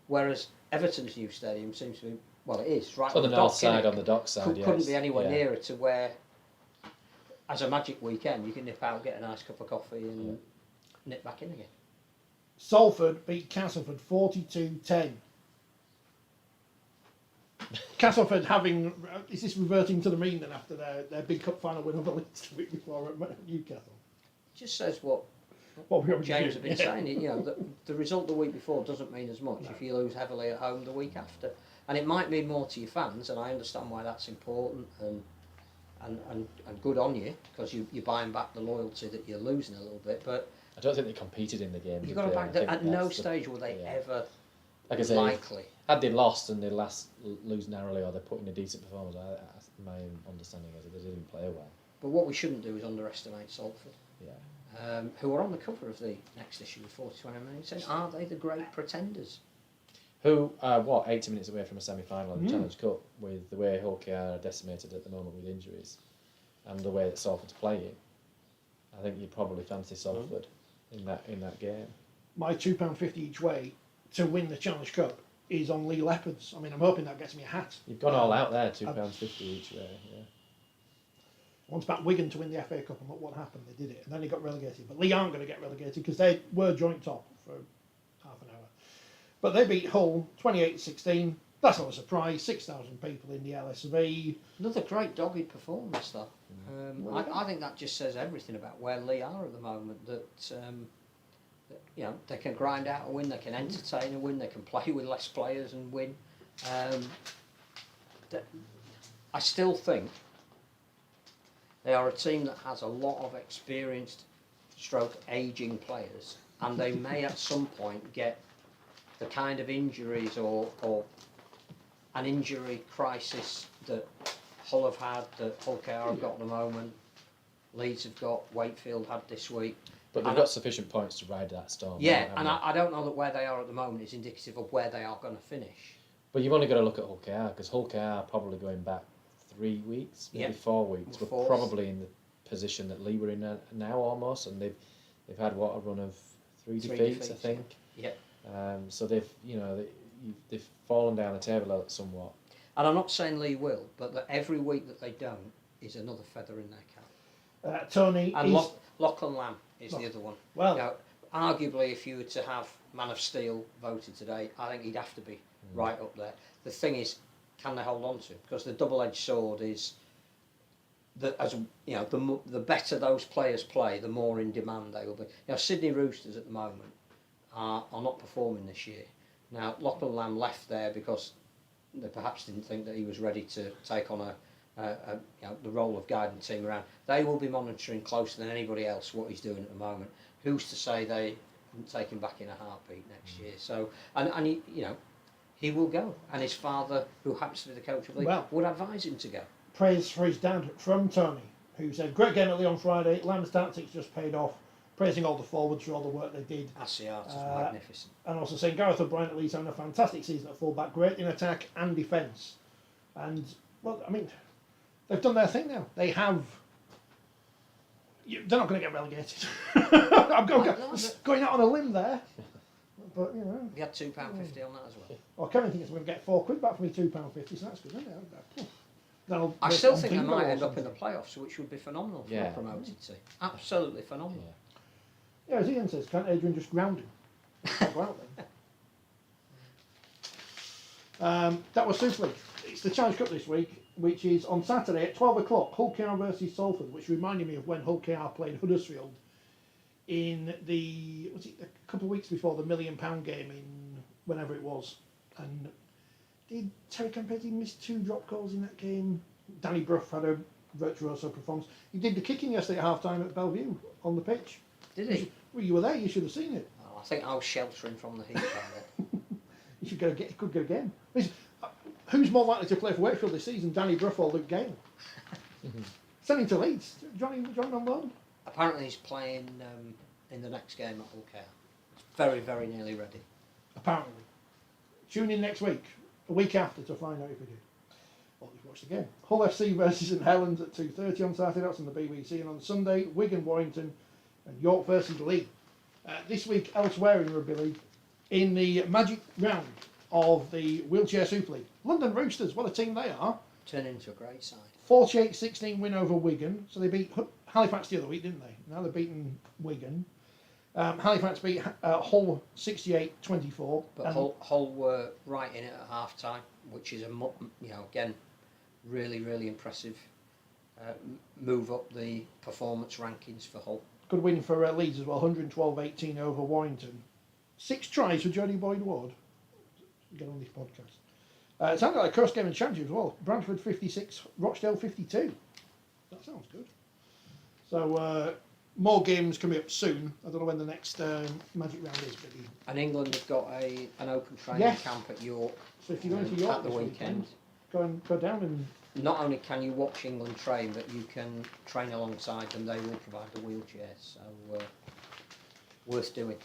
Whereas Everton's new stadium seems to be, well, it is right on the dock, north side, innit? on the dock side. Couldn't be anywhere nearer to where, as a Magic weekend, you can nip out, get a nice cup of coffee, and nip back in again. Salford beat Castleford 42-10. Castleford having, is this reverting to the mean then after their big cup final win over Leeds the week before at Newcastle? Just says what What we James have been saying. The result the week before doesn't mean as much if you lose heavily at home the week after. And it might mean more to your fans, and I understand why that's important and good on you, because you're buying back the loyalty that you're losing a little bit. But I don't think they competed in the game. you've got to back that at no stage were they ever like I say, likely. Had they lost and they lose narrowly, or they put in a decent performance, my understanding is that they didn't play well. But what we shouldn't do is underestimate Salford. Yeah. Who are on the cover of the next issue of Forty20, saying, are they the great pretenders? Who are 80 minutes away from a semi-final in the Challenge Cup, with the way Hull are decimated at the moment with injuries, and the way that Salford's playing. I think you'd probably fancy Salford in that game. My £2.50 each way to win the Challenge Cup is on Lee Leopards. I mean, I'm hoping that gets me a hat. You've gone all out there, £2.50 each way. Yeah. Once back Wigan to win the FA Cup, and look what happened. They did it, and then they got relegated. But Lee aren't going to get relegated because they were joint top for half an hour. But they beat Hull 28-16. That's not a surprise. 6,000 people in the LSV. Another great dogged performance, though. I think that just says everything about where Lee are at the moment. That you know, they can grind out a win, they can entertain a win, they can play with less players and win. I still think they are a team that has a lot of experienced stroke ageing players, and they may at some point get the kind of injuries or an injury crisis that Hull have had, that Hull KR have got at the moment, Leeds have got, Wakefield had this week. But they've got sufficient points to ride that storm. Yeah, and I don't know that where they are at the moment is indicative of where they are going to finish. But you've only got to look at Hull KR, because Hull KR are probably going back 3 weeks, maybe 4 weeks. We're probably in the position that Lee were in now almost, and they've had what, a run of three defeats, I think. Yeah. So they've fallen down the table somewhat. And I'm not saying Lee will, but that every week that they don't is another feather in their cap. Tony And is... Lachlan Lamb is the other one. Well, now, arguably, if you were to have Man of Steel voted today, I think he'd have to be right up there. The thing is, can they hold on to him? Because the double-edged sword is that, as you know, the better those players play, the more in demand they will be. Now, Sydney Roosters at the moment are not performing this year. Now, Lachlan Lamb left there because they perhaps didn't think that he was ready to take on the role of guiding the team around. They will be monitoring closer than anybody else what he's doing at the moment. Who's to say they wouldn't take him back in a heartbeat next year? So, and he, you know, he will go. And his father, who happens to be the coach of the league, would advise him to go. Praise for his dad from Tony, who said, great game at Lee on Friday. Lamb's tactics just paid off. Praising all the forwards for all the work they did. Ashley Hart is magnificent. And also saying Gareth O'Brien at Leeds having a fantastic season at fullback, great in attack and defence. And, well, I mean, they've done their thing now. They have... They're not going to get relegated. I'm going out on a limb there. But, you know... You had £2.50 on that as well. Well, Kevin thinks I'm going to get £4 back for me, £2.50, so that's good, isn't it? I still think they might end up in the playoffs, which would be phenomenal for a promoted team. Absolutely phenomenal. Yeah, as Ian says, can't Adrian just ground him? Go out then. That was Super League. It's the Challenge Cup this week, which is on Saturday at 12 o'clock, Hull KR versus Salford, which reminded me of when Hull KR played Huddersfield in a couple of weeks before the £1 million game in whenever it was. And did Terry Campetti miss 2 drop calls in that game? Danny Brough had a virtuoso performance. He did the kicking yesterday at half-time at Bellevue on the pitch. Did he? Well, you were there, you should have seen it. Oh, I think I was sheltering from the heat down there. You should could get a game. Who's more likely to play for Wakefield this season, Danny Brough or Luke Gale? Send him to Leeds. Johnny on loan? Apparently he's playing in the next game at Hull KR. It's very, very nearly ready. Apparently. Tune in next week, a week after, to find out if we do. Or just watch the game. Hull FC versus St Helens at 2:30 on Saturday. That's on the BBC. And on Sunday, Wigan, Warrington and York versus Lee. This week, elsewhere in Rugby League, in the magic round of the Wheelchair Super League. London Roosters, what a team they are. Turn into a great side. 48-16 win over Wigan. So they beat Halifax the other week, didn't they? Now they're beating Wigan. Halifax beat Hull 68-24. But Hull were right in it at half time, which is again, really, really impressive. Move up the performance rankings for Hull. Good win for Leeds as well, 112-18 over Warrington. 6 tries for Johnny Boyd Ward. Get on this podcast. It sounded like a close game in Championship as well. Brantford 56, Rochdale 52. That sounds good. So more games coming up soon. I don't know when the next magic round is. But and England have got an open training camp at York. So if you're going to York at the weekend, go down and. Not only can you watch England train, but you can train alongside them. They will provide the wheelchairs, so worth doing.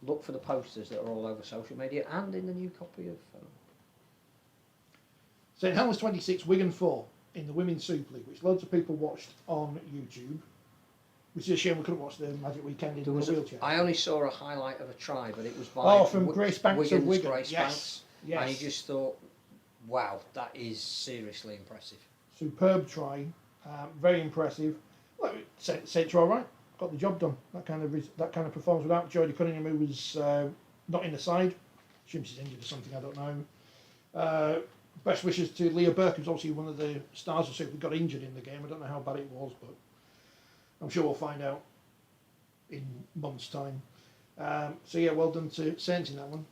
Look for the posters that are all over social media and in the new copy of. St Helens 26, Wigan 4 in the Women's Super League, which loads of people watched on YouTube. Which is a shame we couldn't watch the Magic Weekend in the wheelchair. I only saw a highlight of a try, but it was by From Grace Banks of Wigan. Grace Yes. Banks. Yes. And you just thought, wow, that is seriously impressive. Superb try, very impressive. Well, Saints are all right. Got the job done. That kind of performance without Jodie Cunningham, who was not in the side. Assume she's injured or something. I don't know. Best wishes to Leah Burke, who's obviously one of the stars of Super. Got injured in the game. I don't know how bad it was, but I'm sure we'll find out in months' time. So yeah, well done to Saints in that one.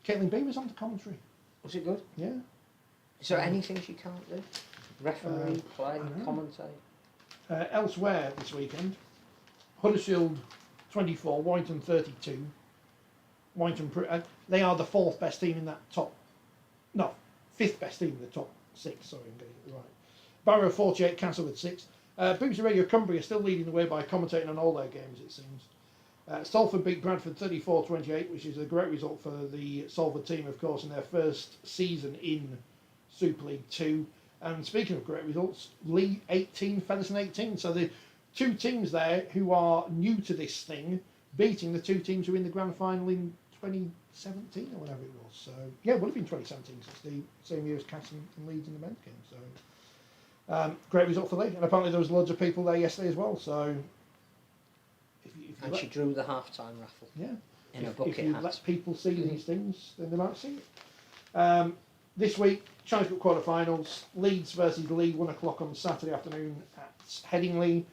Caitlin B was on the commentary. Was it good? Yeah. Is there anything she can't do? Referee, play, commentate? Elsewhere this weekend, Huddersfield 24, Warrington 32. Warrington, they are the fourth best team in that fifth best team in the top six. Sorry, I'm getting it right. Barrow 48, Castleford 6. BBC Radio Cumbria still leading the way by commentating on all their games, it seems. Salford beat Bradford 34-28, which is a great result for the Salford team, of course, in their first season in Super League 2. And speaking of great results, Lee 18, Featherstone 18. So the two teams there who are new to this thing, beating the two teams who were in the grand final in 2017 or whatever it was. So yeah, it would have been 2017, because it's the same year as Castle and Leeds in the men's game. So great result for Lee. And apparently there was loads of people there yesterday as well. So and she drew the half-time raffle. Yeah. In a bucket if you hat. let people see these things, then they might see it. This week, Challenge Cup quarter-finals, Leeds versus Lee, 1 o'clock on Saturday afternoon at Headingley.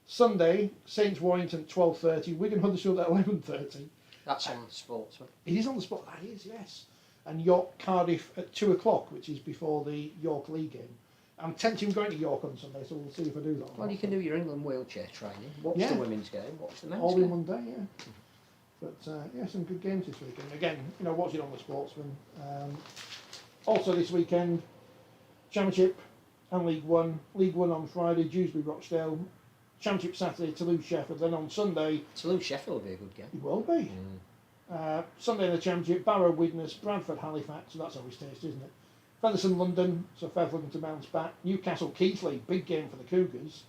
Sunday, Saints Warrington at 12:30, Wigan Huddersfield at 11:30. That's on the Sportsman. It is on the spot, that is, yes. And York Cardiff at 2 o'clock, which is before the York League game. I'm tempted going to York on Sunday, so we'll see if I do that. Well, you can do your England wheelchair training. Watch the women's game, watch the men's all game. in one day, yeah. But yeah, some good games this weekend. Again, watch it on the Sportsman. Also this weekend, Championship and League One. League One on Friday, Dewsbury Rochdale. Championship Saturday, Toulouse Sheffield. Then on Sunday, Toulouse Sheffield will be a good game. It will be. Sunday in the Championship, Barrow Widnes, Bradford Halifax. So that's always tasty, isn't it? Featherstone London, so Fev looking to bounce back. Newcastle Keighley, big game for the Cougars.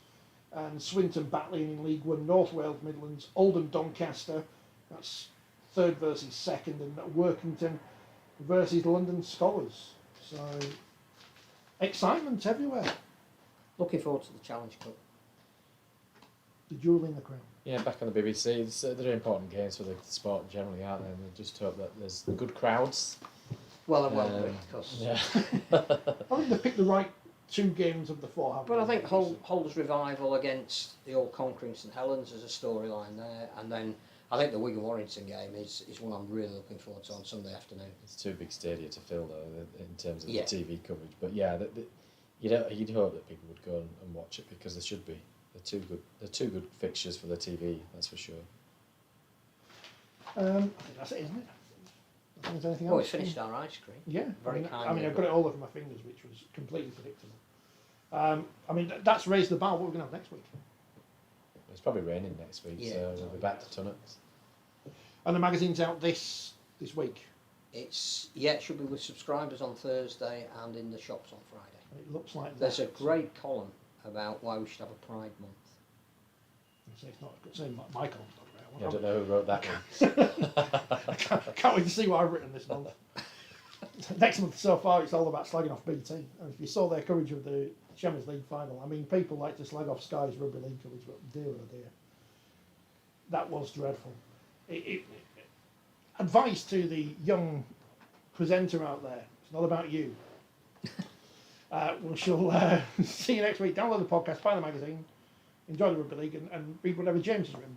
And Swinton battling in League One, North Wales Midlands, Oldham Doncaster. That's third versus second, and Workington versus London Scholars. So excitement everywhere. Looking forward to the Challenge Cup. The jewel in the crown. Yeah, back on the BBC. They're important games for the sport generally, aren't they? And I just hope that there's good crowds. Well, and well, because yeah. I think they picked the right two games of the four. Haven't But I they? think Hull's revival against the all-conquering St Helens is a storyline there, and then I think the Wigan Warrington game is one I'm really looking forward to on Sunday afternoon. It's too big stadia to fill though in terms of Yeah. the TV coverage. But yeah, you'd hope that people would go and watch it, because there should be. They're two good fixtures for the TV, that's for sure. I think that's it, isn't it? I think there's anything Well, we else. finished our ice cream. Yeah, Very I kindly, I've got it all over my fingers, which was completely predictable. That's raised the bar. What we're going to have next week. It's probably raining next week, Yeah. so we'll be back to tunnets. And the magazine's out this week. It should be with subscribers on Thursday and in the shops on Friday. And it looks like There's a that. great column about why we should have a Pride Month. It's not saying my column's not Yeah, I great. don't know who wrote that one. I can't wait to see what I've written this month. Next month so far, it's all about slagging off BT. And if you saw their coverage of the Champions League final, I mean, people like to slag off Sky's Rugby League coverage, but dear oh dear, that was dreadful. Advice to the young presenter out there: it's not about you. We shall see you next week. Download the podcast, buy the magazine, enjoy the Rugby League, and read whatever James has written.